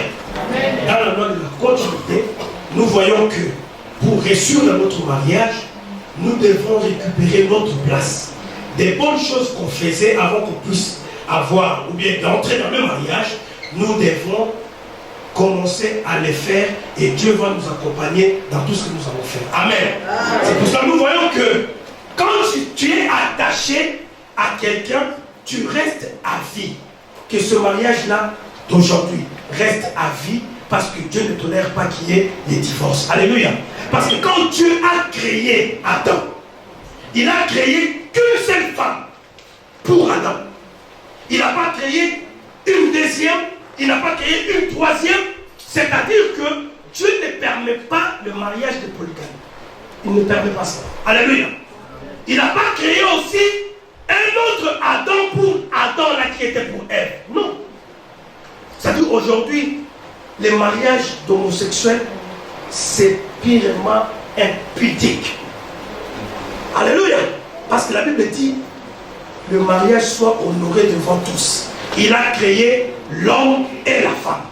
Dans la loi de la continuité, nous voyons que pour réussir dans notre mariage, nous devons récupérer notre place. Des bonnes choses qu'on faisait avant qu'on puisse avoir ou bien d'entrer dans le mariage, nous devons commencer à les faire et Dieu va nous accompagner dans tout ce que nous allons faire. Amen. C'est pour ça que nous voyons que quand tu es attaché à quelqu'un, tu restes à vie. Que ce mariage-là d'aujourd'hui reste à vie parce que Dieu ne tolère pas qu'il y ait des divorces. Alléluia. Parce que quand Dieu a créé Adam, il a créé qu'une seule femme pour Adam. Il n'a pas créé une deuxième, il n'a pas créé une troisième. C'est-à-dire que Dieu ne permet pas le mariage de polygamie. Il ne permet pas ça. Alléluia. Il n'a pas créé aussi un autre Adam pour Adam là qui était pour Ève. Non. C'est-à-dire aujourd'hui, les mariages d'homosexuels, c'est purement impudique. Alléluia. Parce que la Bible dit, le mariage soit honoré devant tous. Il a créé l'homme et la femme.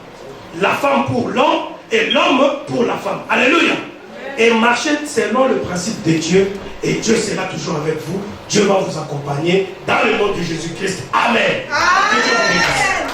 La femme pour l'homme et l'homme pour la femme. Alléluia. Et marchez selon le principe de Dieu. Et Dieu sera toujours avec vous. Dieu va vous accompagner dans le nom de Jésus-Christ. Amen. Amen.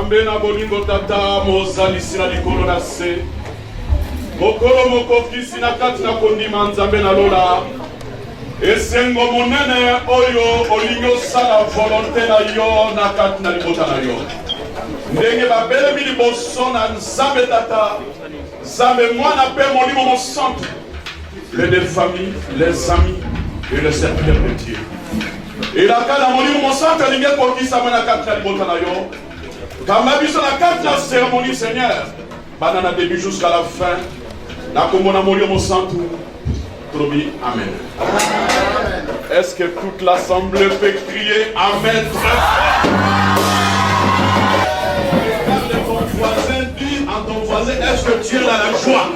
Nzambe na bolingo tata mozalisi na likolo na se. Mokolo mokokisi na kati na kondima Nzambe na lola. Esengo monene oyo olingi osala volonté na yo na kati na libota na yo. Ndenge babelemi liboso na Nzambe tata, Nzambe mwana pe molimo mosantu, les deux familles, les amis et le serviteur de Dieu. Et la kala molimo mosantu elingi kokisa na kati na libota na yo. Kama biso na kati na cérémonie Seigneur, banana début jusqu'à la fin. Na komona molimo mosantu. Trobi amen. Est-ce que toute l'assemblée peut crier amen très fort? Regarde ton voisin, dis à ton voisin, est-ce que tu es dans la joie?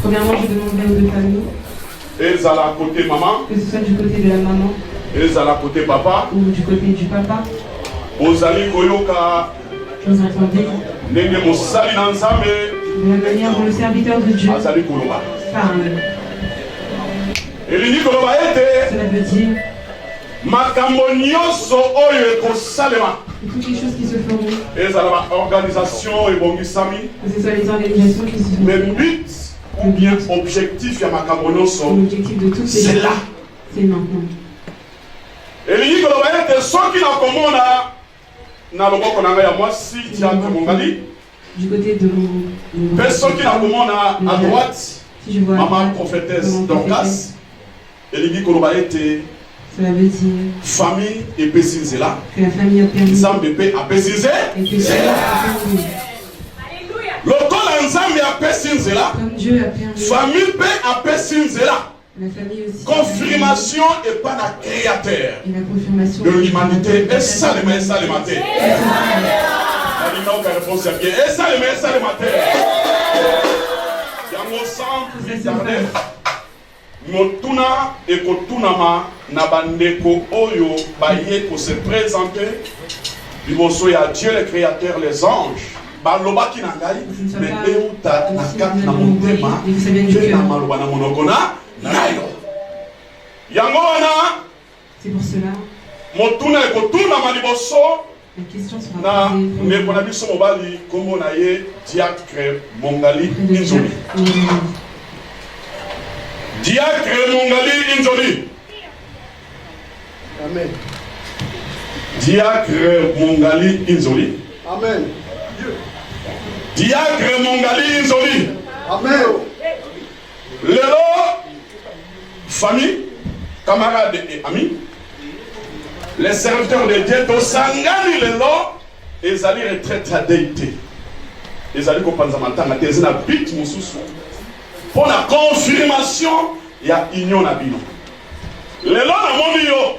Premièrement, je demanderai aux deux familles. Et à la côté maman. Que ce soit du côté de la maman. Et à la côté papa. Ou du côté du papa. Vous allez koyoka. Vous entendez. De la manière dont le serviteur de Dieu parle. Cela veut dire. Toutes les choses qui se feront. Et à la organisation et bon que ce soit les organisations qui se feront. Mais but ou bien objectif l'objectif de toutes ces c'est là. C'est maintenant. Et les gens qui na loboko nanga ya mwasi Diacre Mongali. Du côté de mon personne qui na à droite. Si je vois maman prophétesse Dorcas. Et les gens qui cela veut dire famille et Pessinzela. Que la famille a permis. Nzambe pe a Pessinzela. Lokola Nzambe a Pessinzela. Comme Dieu a permis. Famille pe a Pessinzela. La famille aussi. Confirmation et pas la créateur. Et la confirmation de l'humanité. Et ça le matin. Et ça le matin. Yango sans tarder. Motuna et kotunama na bandeko oyo baye ko se présenter. Liboso ya Dieu le créateur, les anges. Baloba ki na ngai mais euta na kat na motema pe na maloba na monokona nayo. Yango wana c'est pour cela. Motuna e kotunama liboso la question sera na ndeko na biso mobali kombo na ye Diacre Mongali Inzoli. Diacre Mongali Inzoli. Amen. Diacre Mongali Inzoli. Amen. Diacre Mongali Inzoli. Amen. Lelo, famille, camarades et amis, les serviteurs de Dieu, Tosangani Lelo, ils allaient retraite à déité. Ils allaient comprendre Zamantanga, ils allaient bit Moussousou. Pour la confirmation, il y a union à Bino. Lelo, na moni yo.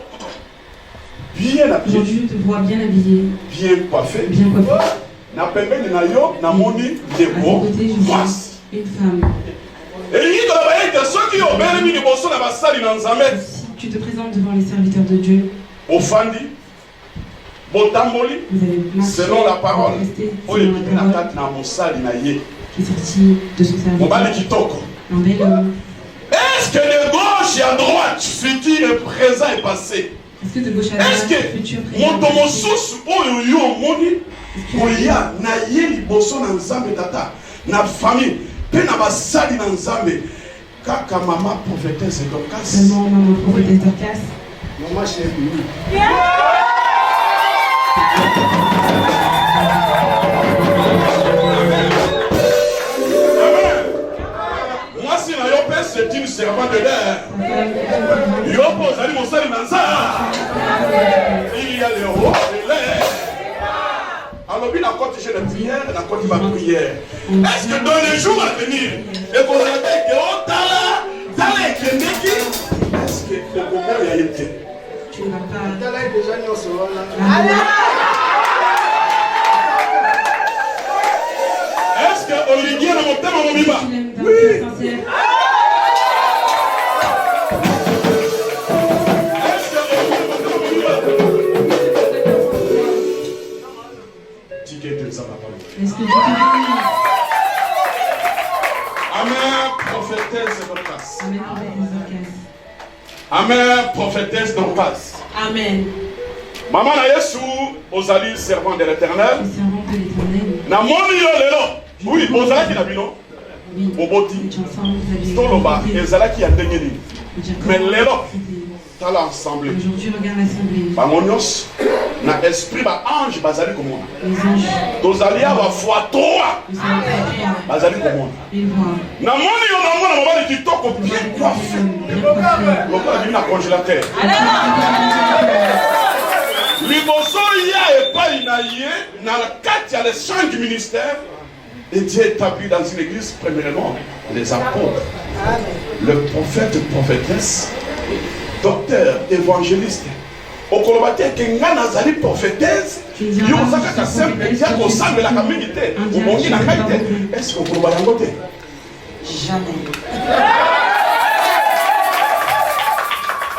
Bien habillé. Aujourd'hui, je te vois bien habillé. Bien coiffé. Bien coiffé. Na pembeni na yo, na moni debo. Voici. Une femme. Et si tu te présentes devant les serviteurs de Dieu, vous allez marcher, selon la parole qui est sortie de son serviteur. Un bel homme. Est-ce que de gauche et à droite, futur et présent et passé? Est-ce que de gauche à droite, futur, présent et passé? Na famille, pe na basali na Nzambe. Kaka maman prophétesse Dorcas. Seulement maman prophétesse Dorcas. Maman chérie. Moi, si la Yopé, c'est une servante de l'air. Yopo, ça dit mon seul Nanza. Il y a les rois de l'air. Alors, il a continué la prière, il a continué ma prière. Est-ce que dans les jours à venir, et vous avez que est-ce que le problème a été? Tu ne vas pas. Est-ce que Olivier n'a monté mon biba? Oui. Est-ce que tu Amen, prophétesse Dorcas. Amen, prophétesse Dorcas. Amen, prophétesse Dorcas. Amen. Maman na Yesu, ozali servant de l'Éternel. Servant de l'Éternel. Na moni yo lelo. Oui, ozalaki na bino. Oui. Boboti. Vous Toloba, ezalaki ya ndenge nini. Mais lelo, tala ensemble. Aujourd'hui, regarde l'assemblée. Bamonyos, na esprit ba ange bazali komona. Les anges. Tozali awa fois 3. Nous sommes trois. Bazali komona. Ils voient. Na moni yo na mona mobali kitoko bien coiffé. Lokola bimi na congélateur. Liboso ya epai na ye na kati ya les 5 ministères. Et Dieu établit dans une église, premièrement, les apôtres, le prophète, prophétesse, docteur, évangéliste. Au Kolobate, que ngana zali prophétesse, yo saka ka simple dia ko sambe la communauté. Au mongi na kaite, est-ce que Kolobate ngote? Jamais.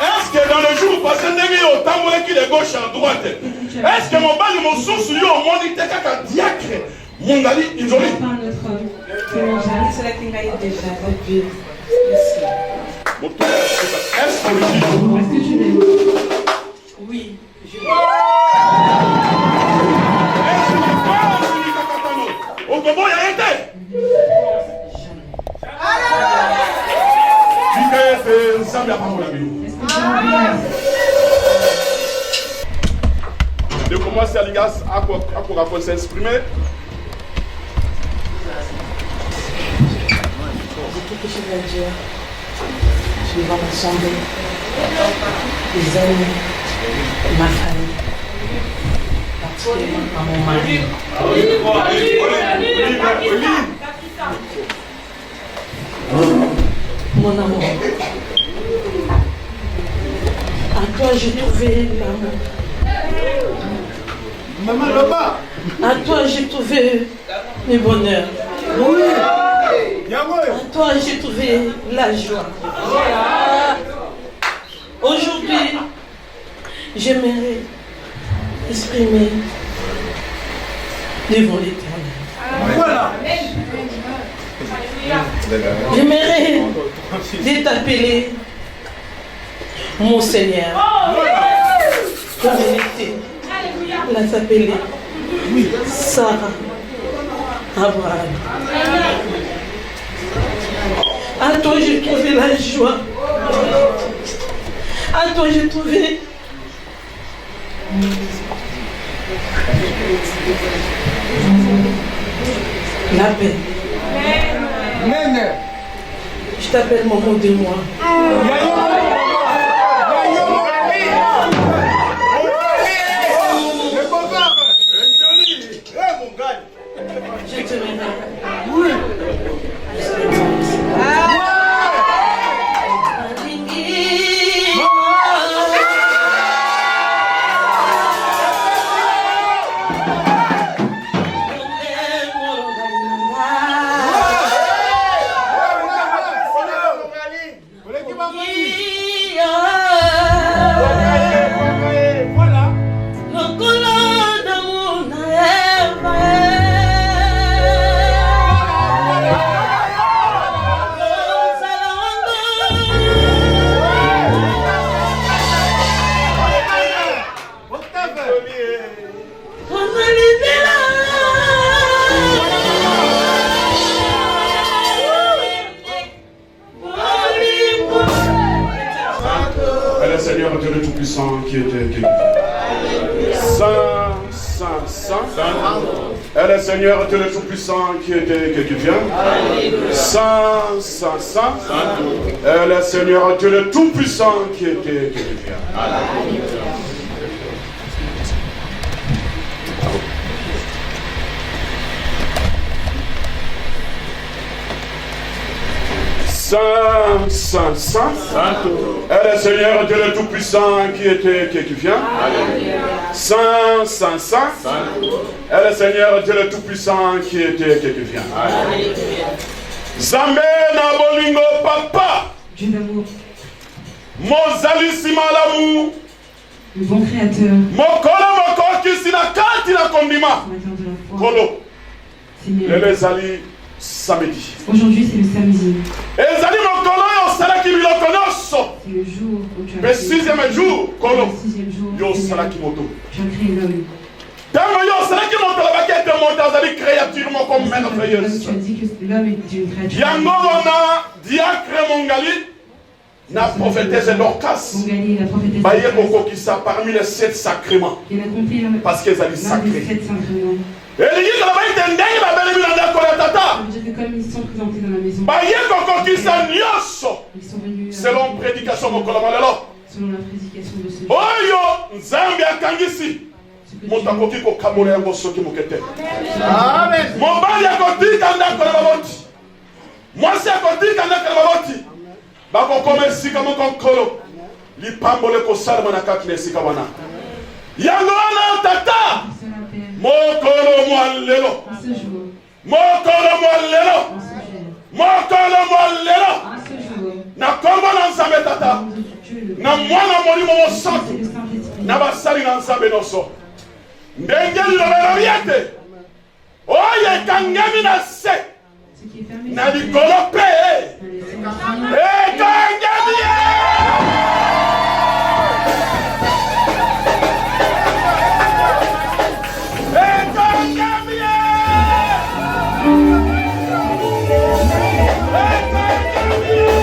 Est-ce que dans le jour passé ndenge yo tambola ki de gauche à droite? Est-ce que mon bali mon source yo moni te kaka diacre? Mongali isolé. C'est la qui m'a déjà revu. Est-ce que tu l'aimes? Oui, je l'aime. au Togo, il y a été. De commencer à l'IGAS à s'exprimer. Tout que je veux dire, je vais m'assembler, les amis, ma famille, particulièrement à mon mari. Mon amour, à toi j'ai trouvé l'amour. Maman là-bas. À toi j'ai trouvé le bonheur. Oui. À toi j'ai trouvé la joie. Aujourd'hui, j'aimerais exprimer devant l'Éternel. Voilà. J'aimerais t'appeler mon Seigneur. Pour vérité, la s'appeler Sarah Abraham. À toi j'ai trouvé la joie. À toi j'ai trouvé la paix. Je t'appelle maman de moi. Je t'aimerai. Oui. est le Seigneur Dieu le Tout-Puissant qui vient. Saint, Saint, Saint. Est le Seigneur Dieu le Tout-Puissant qui vient. Saint, Saint, Saint, est le Seigneur Dieu le Tout-Puissant qui vient. Saint, Saint, Saint, est le Seigneur Dieu le Tout-Puissant qui vient. Zambé na bolingo papa. Dieu d'amour, Mozali simalamu. le bon créateur, Mokolo moko kisina kati na kondima. amateur de la foi. Kolo, Seigneur, lele zali samedi. aujourd'hui c'est le samedi. Ezali mokolo yo salaki biloko nyonso. C'est le jour où tu as Le 6e jour, Le kolo, 6e jour, yo Seigneur, salaki moto. tu as créé l'homme. Tango yo salaki moto la bakete moto azali créature moko L'homme, merveilleuse. tu as dit que l'homme est une créature. Yango wana diacre mongali na prophétesse Dorcas. Mongali, la prophétesse. Baye kokokisa parmi les 7 sacrements. Il a compris Parce qu'elles allaient l'un des sacrés. 7 sacrements. Elingi kala baite ndenge babeli bilanda kola Ça tata. veut dire que comme ils sont présentés dans la maison, Baye kokokisa nyonso. ils sont venus Selon prédication mokolo malelo. selon la prédication de ce jour. Oyo nzambe akangisi. Ce que Moto akoki kokamola yango soki mokete. Amen. Mobali akotika ndako na baboti. Mwasi akotika ndako na baboti. Bakokoma esika moko nkolo. Lipambole kosalema na kati na esika wana. Yango wana tata. cela, Père, Mokolo mwalelo. en ce jour, Mokolo mwalelo. en ce jour, Mokolo mwalelo. en ce jour, Na kombo na nzambe tata. au nom de Dieu, le Na mwana molimo Père, mosantu. et le Saint-Esprit, Na basali na nzambe nyonso. Ndenge lilobelo yete. Oyo ekangami na se. ce qui est fermé, Na c'est likolo pe. dans les cérémonies. Ekangami ye. Ekangami ye. Ekangami ye.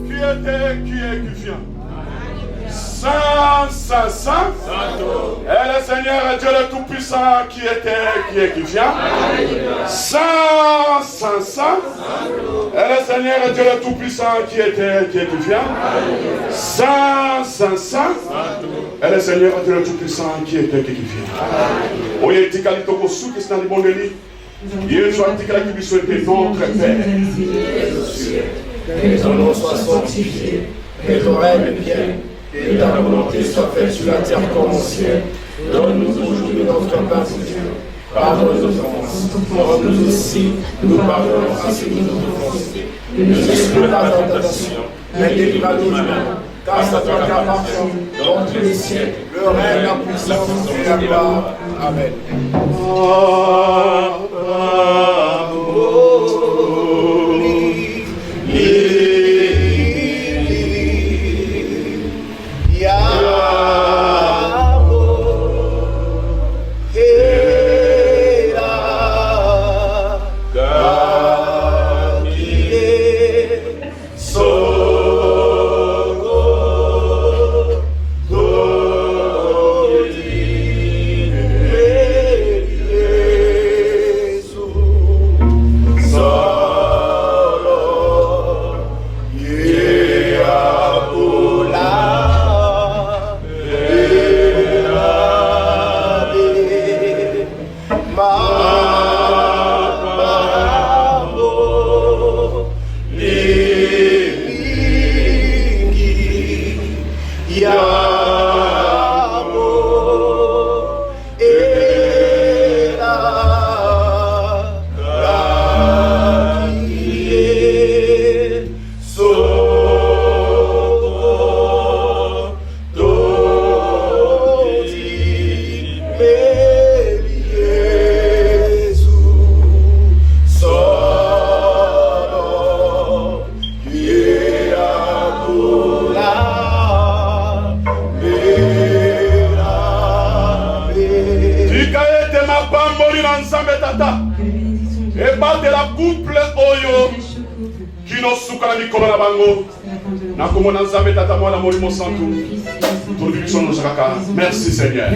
Qui vient? Saint, Saint, Saint. Et le Seigneur Dieu le Tout-Puissant qui vient. Saint, Saint, Saint. Et le Seigneur Dieu le Tout-Puissant qui vient. Saint, Saint, Saint. Et le Seigneur Dieu le Tout-Puissant qui vient. Oye tikali toko suki sina libondeli. Yesu atikala kibiso ete notre Père. Que ton nom soit sanctifié, que ton règne vienne, et ta volonté soit faite sur la terre comme au ciel. Donne-nous aujourd'hui notre pain quotidien. Pardonne nos offenses, comme nous aussi, nous pardonnons à ceux qui nous offensent. Ne nous exclus pas dans la tentation, mais délivre-nous du mal. Car c'est toi qui appartient dans tous les siècles, le règne, la puissance et la gloire. Amen. bino suka na mikolo na bango na kombo na Nzambe tata mwana molimo santu tolobi biso nyonso kaka merci Seigneur.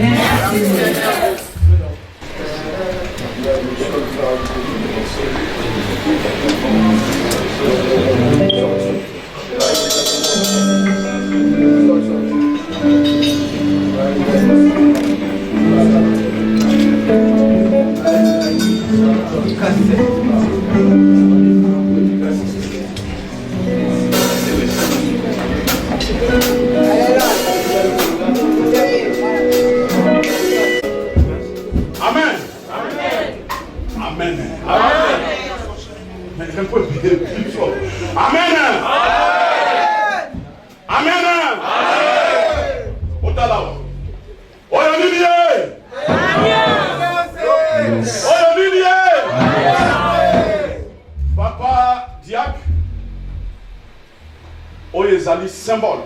Symbole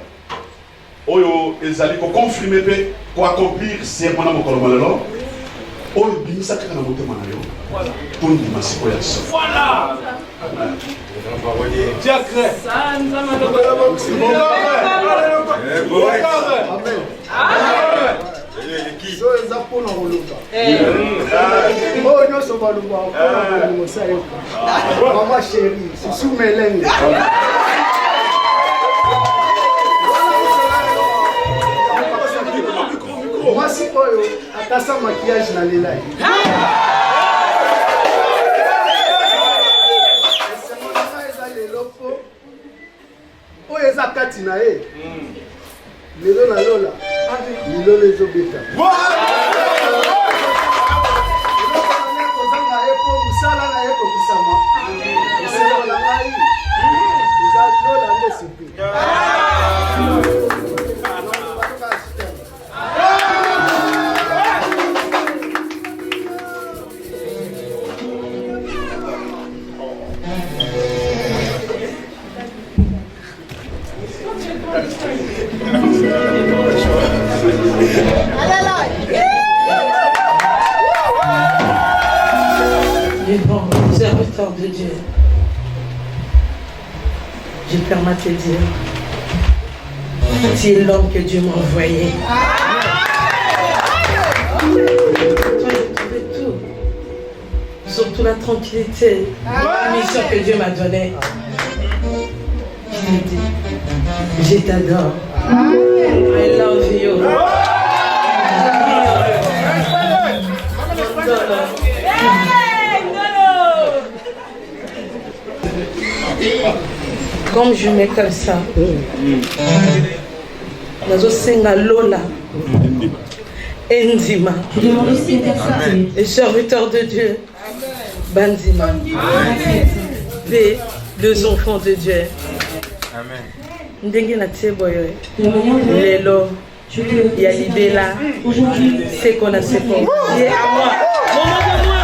oyo ezali ko confirmer pe ko accomplir serment na mokolo malelo oyo bimisa kaka na motema na yo tondi masiko ya so voilà diacre Mwasi oyo atasa maquillage na lela ye. Eza lelo po oyo eza kati na ye. Lelo na lola lilo ezobeta. Kozanga ye po musala na ye kokisama. Eselo na ngai. Eza lola nde sipi. Les bons serviteurs de Dieu, je permets de te dire, tu es l'homme que Dieu m'a envoyé. Toi, j'ai trouvé tout, surtout la tranquillité, la mission que Dieu m'a donnée. Je te dis, je t'adore. I love you. Comme je mets comme ça, nazo senga Lola, Endima, les serviteurs de Dieu, Bandima, les deux enfants de Dieu. Ndenge na teboyo, Lelo, Yalibela, c'est qu'on a c'est qu'on. C'est à moi. Moment de moi.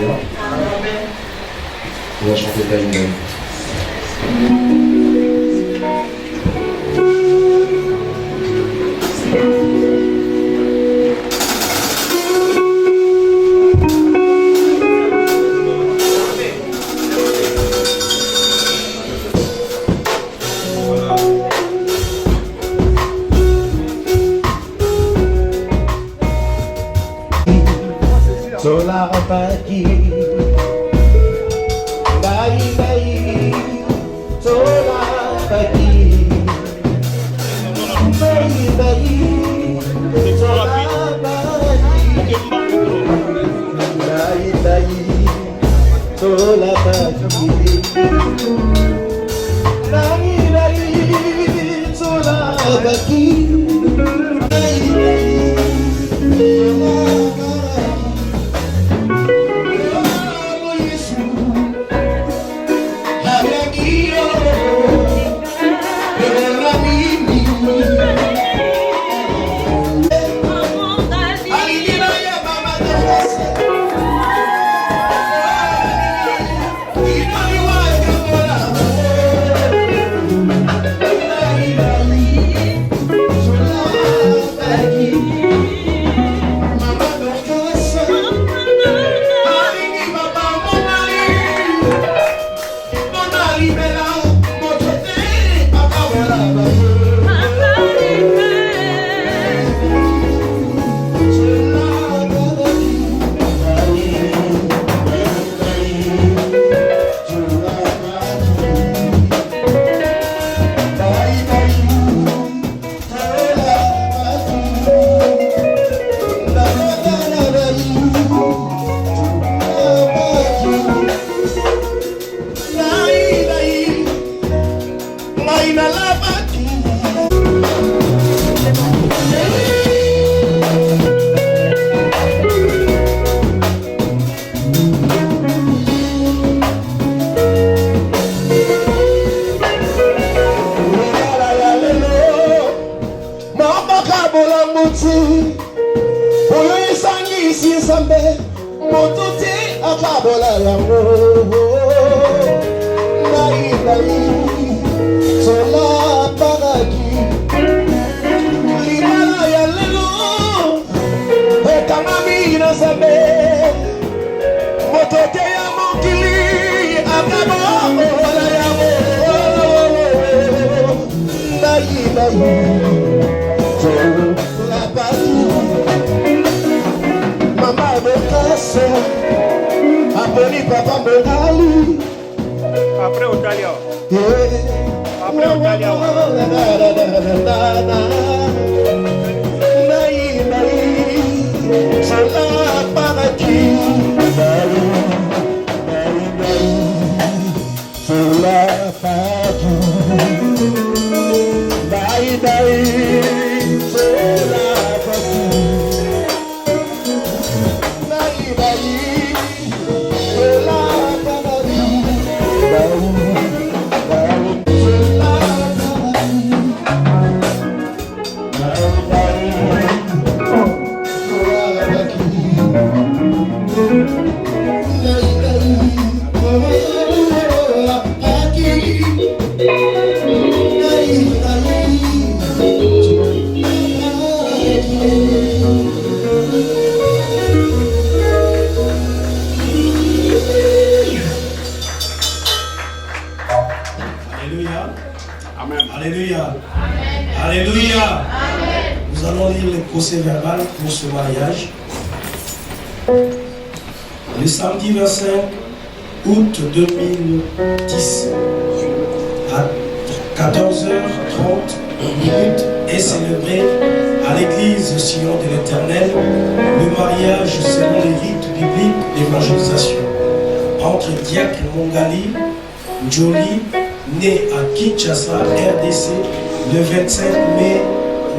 Alléluia. On va chanter Taïna. Sola pagi, bayi, sola pagi, bayi, sola pagi, bayi, sola pagi, bayi, sola pagi. Après Otalia. Après Otalia. Alléluia. Alléluia. Nous allons lire le procès-verbal pour ce mariage. Le samedi 25 août 2010 à 14h30 est célébré à l'église Sion de l'Éternel le mariage selon les rites bibliques d'évangélisation entre Diacre Mongali Njoli, né à Kinshasa, RDC, le 25 mai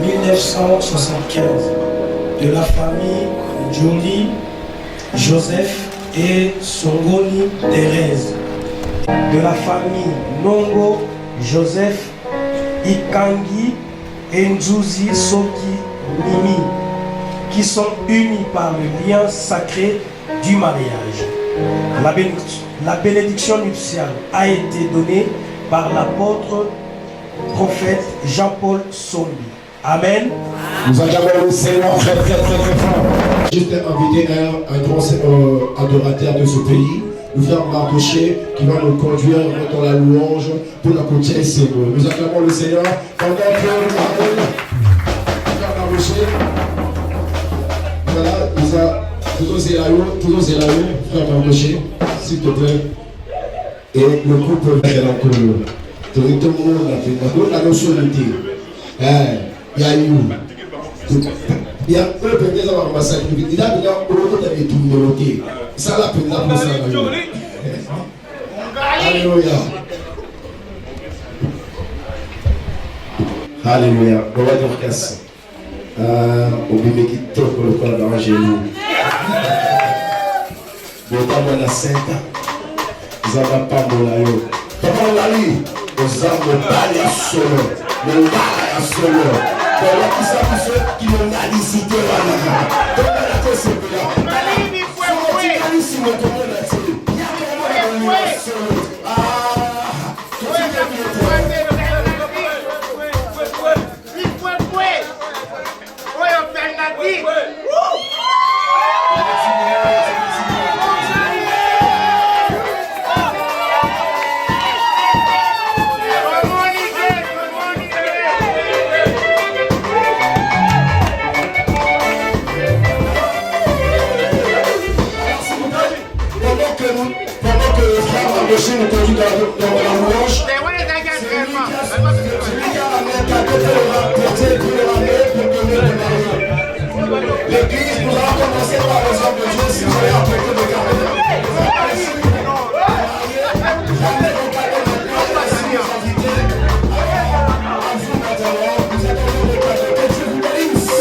1975, de la famille Njoli Joseph et Songoni Thérèse, de la famille Nongo Joseph Ikangi et Nzuzi Soki Mimi, qui sont unis par le lien sacré du mariage. La bénédiction nuptiale a été donnée par l'apôtre prophète Jean-Paul Sombi. Amen. Nous acclamons le Seigneur très très très très fort. Juste inviter un grand adorateur de ce pays, le frère Marcoché, qui va nous conduire dans la louange pour la côtière Seigneur. Nous acclamons le Seigneur pendant que frère Marcoché, voilà, nous a toujours zélayo, frère Marcoché, s'il te plaît. Et le couple est encore là. Tout le monde a fait la notion de il y a eu. Il y a un peu de temps à massacre. Il a bien beaucoup de tout. Ça l'a pris pour ça. Alléluia. Alléluia. On va dire casse. On peut mettre tout pour le corps dans le genou. Bon, on a 5 ans. Vous n'avez pas de l'aïe. Comment on l'a dit? Vous avez pas les solo. Le mal à solo. Voilà qui s'appelle qui m'ont alicité là. Comment la chose est là? Il faut nous conduit dans la louange. C'est lui qui a amené un cadeau pour le rapporter, pour le ramener, pour donner le mari. L'église, nous allons commencer par l'exemple de Dieu si vous avez apporté de garder. Ramenez vos cadeaux maintenant, si vous invitez. À vous maintenant, vous êtes dans le cadeau. Que Dieu vous bénisse.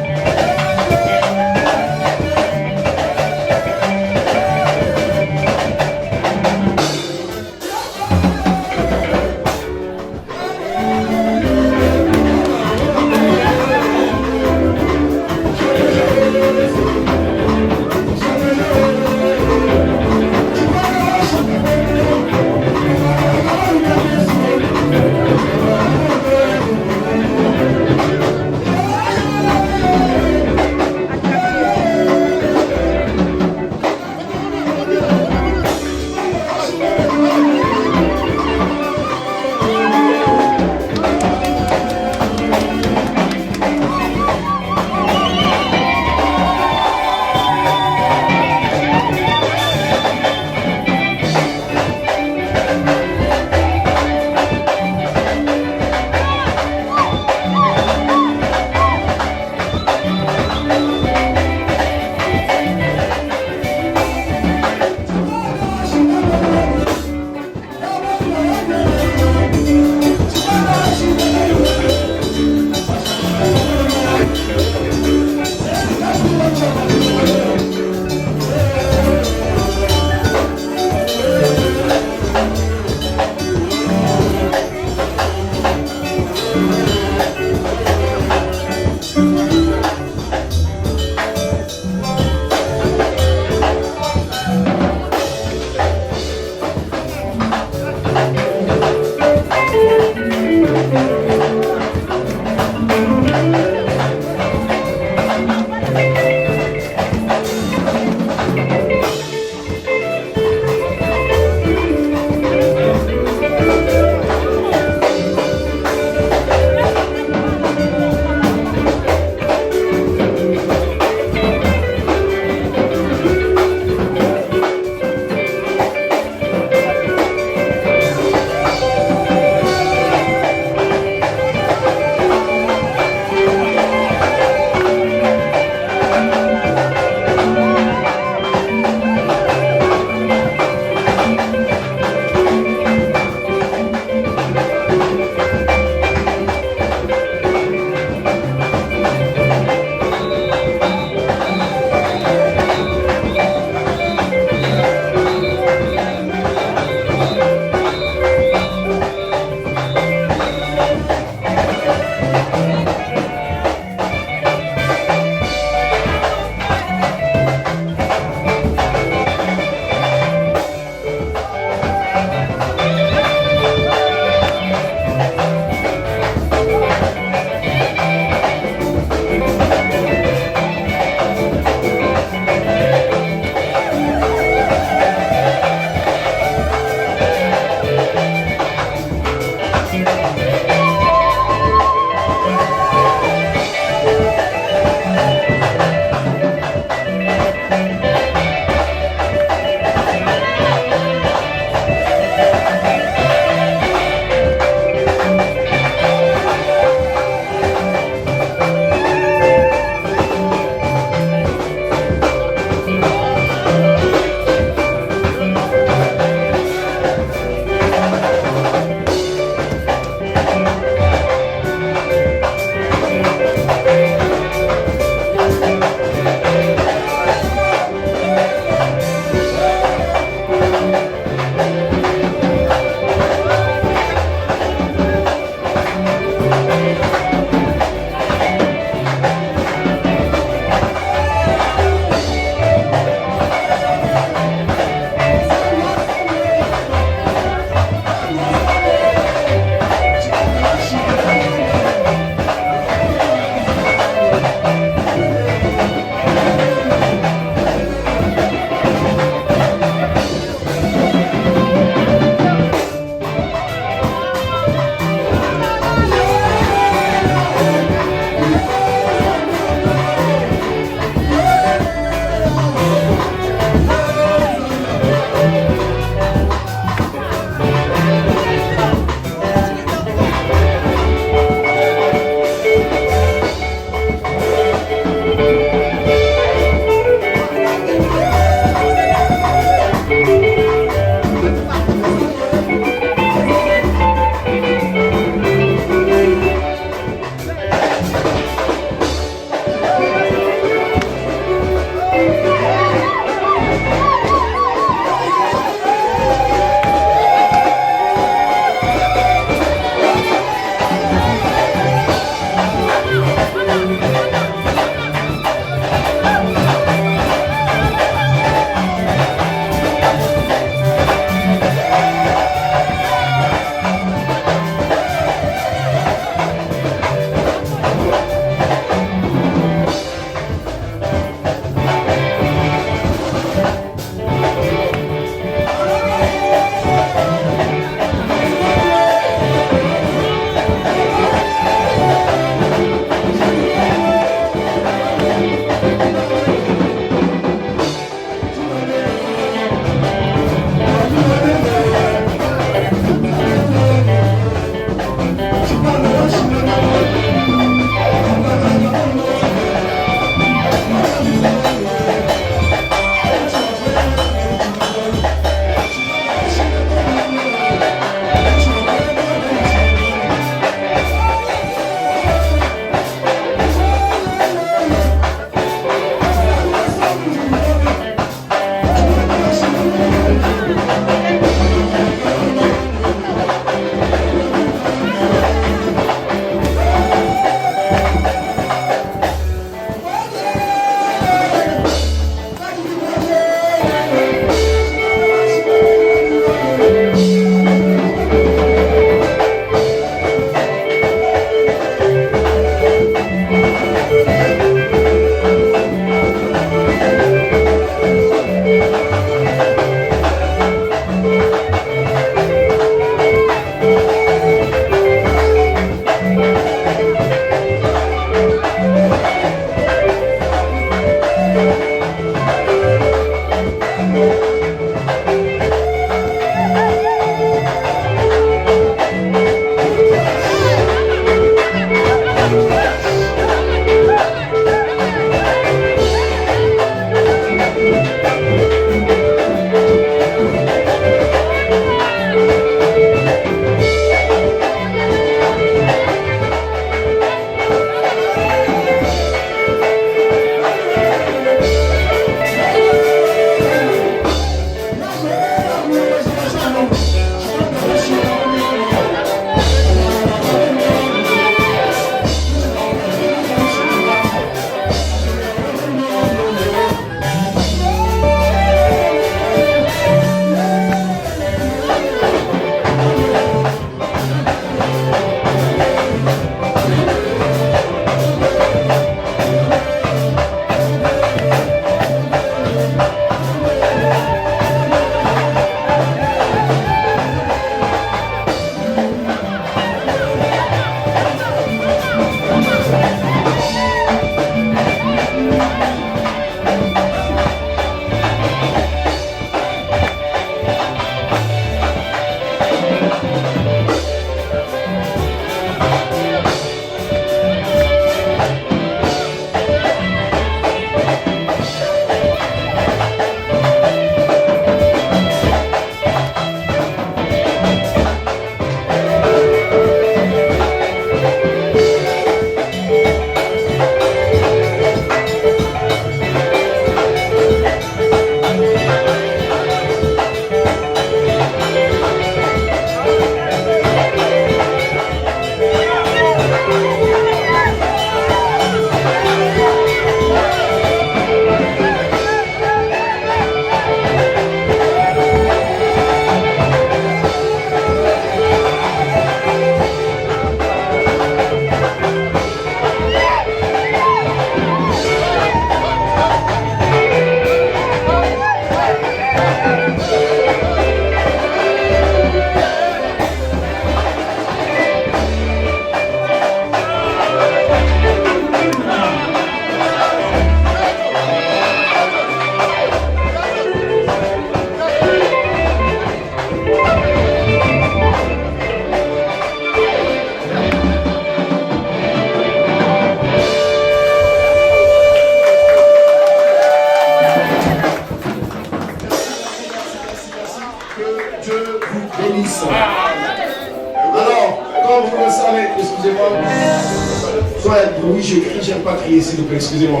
je crie, j'aime pas crier, s'il vous plaît, excusez-moi.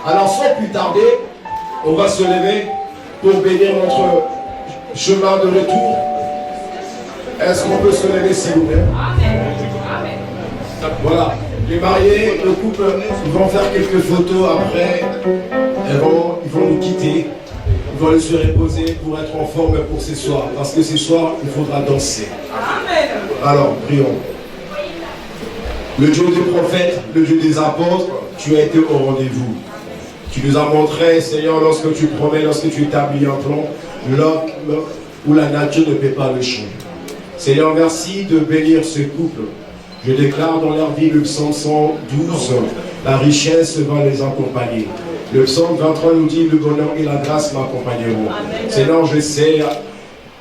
Alors sans plus tarder, on va se lever pour bénir notre chemin de retour. Est-ce qu'on peut se lever, s'il vous plaît? Voilà, les mariés, le couple, ils vont faire quelques photos après. Ils vont nous quitter. Ils vont aller se reposer pour être en forme pour ce soir. Parce que ce soir, il faudra danser. Alors, prions. Le Dieu des prophètes, le Dieu des apôtres, tu as été au rendez-vous. Tu nous as montré, Seigneur, lorsque tu promets, lorsque tu établis un plan, où la nature ne peut pas le changer. Seigneur, merci de bénir ce couple. Je déclare dans leur vie le psaume 112, la richesse va les accompagner. Le psaume 23 nous dit, le bonheur et la grâce m'accompagneront. Seigneur, je sais,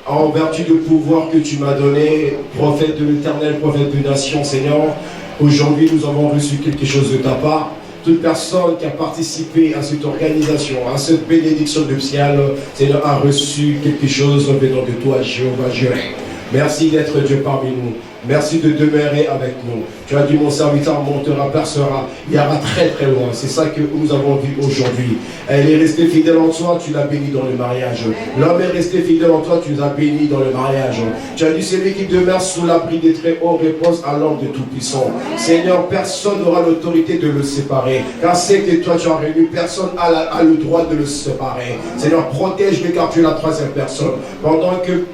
en vertu du pouvoir que tu m'as donné, prophète de l'Éternel, prophète de nation, Seigneur, aujourd'hui nous avons reçu quelque chose de ta part. Toute personne qui a participé à cette organisation, à cette bénédiction nuptiale, Seigneur, a reçu quelque chose venant de toi, Jéhovah Jireh. Merci d'être Dieu parmi nous. Merci de demeurer avec nous. Tu as dit, mon serviteur montera, percera, ira très très loin. C'est ça que nous avons vu aujourd'hui. Elle est restée fidèle en toi, tu l'as bénie dans le mariage. L'homme est resté fidèle en toi, tu l'as béni dans le mariage. Tu as dit, celui qui demeure sous l'abri des très hauts repose à l'ombre de Tout-Puissant. Seigneur, personne n'aura l'autorité de le séparer. Car c'est que toi tu as réuni, personne n'a le droit de le séparer. Seigneur, protège-le car tu es la troisième personne. Pendant que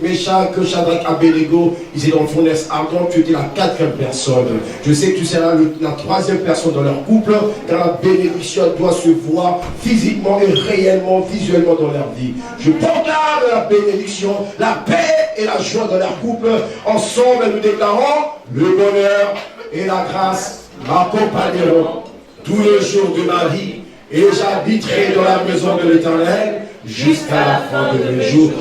Meshach, Shadrach, Abednego, ils étaient dans le fond ardent, tu étais la quatrième personne. Je sais que tu seras la troisième personne dans leur couple, car la bénédiction doit se voir physiquement et réellement, visuellement dans leur vie. Je proclame la bénédiction, la paix et la joie dans leur couple. Ensemble, nous déclarons le bonheur et la grâce m'accompagneront tous les jours de ma vie et j'habiterai dans la maison de l'Éternel jusqu'à la fin de mes jours.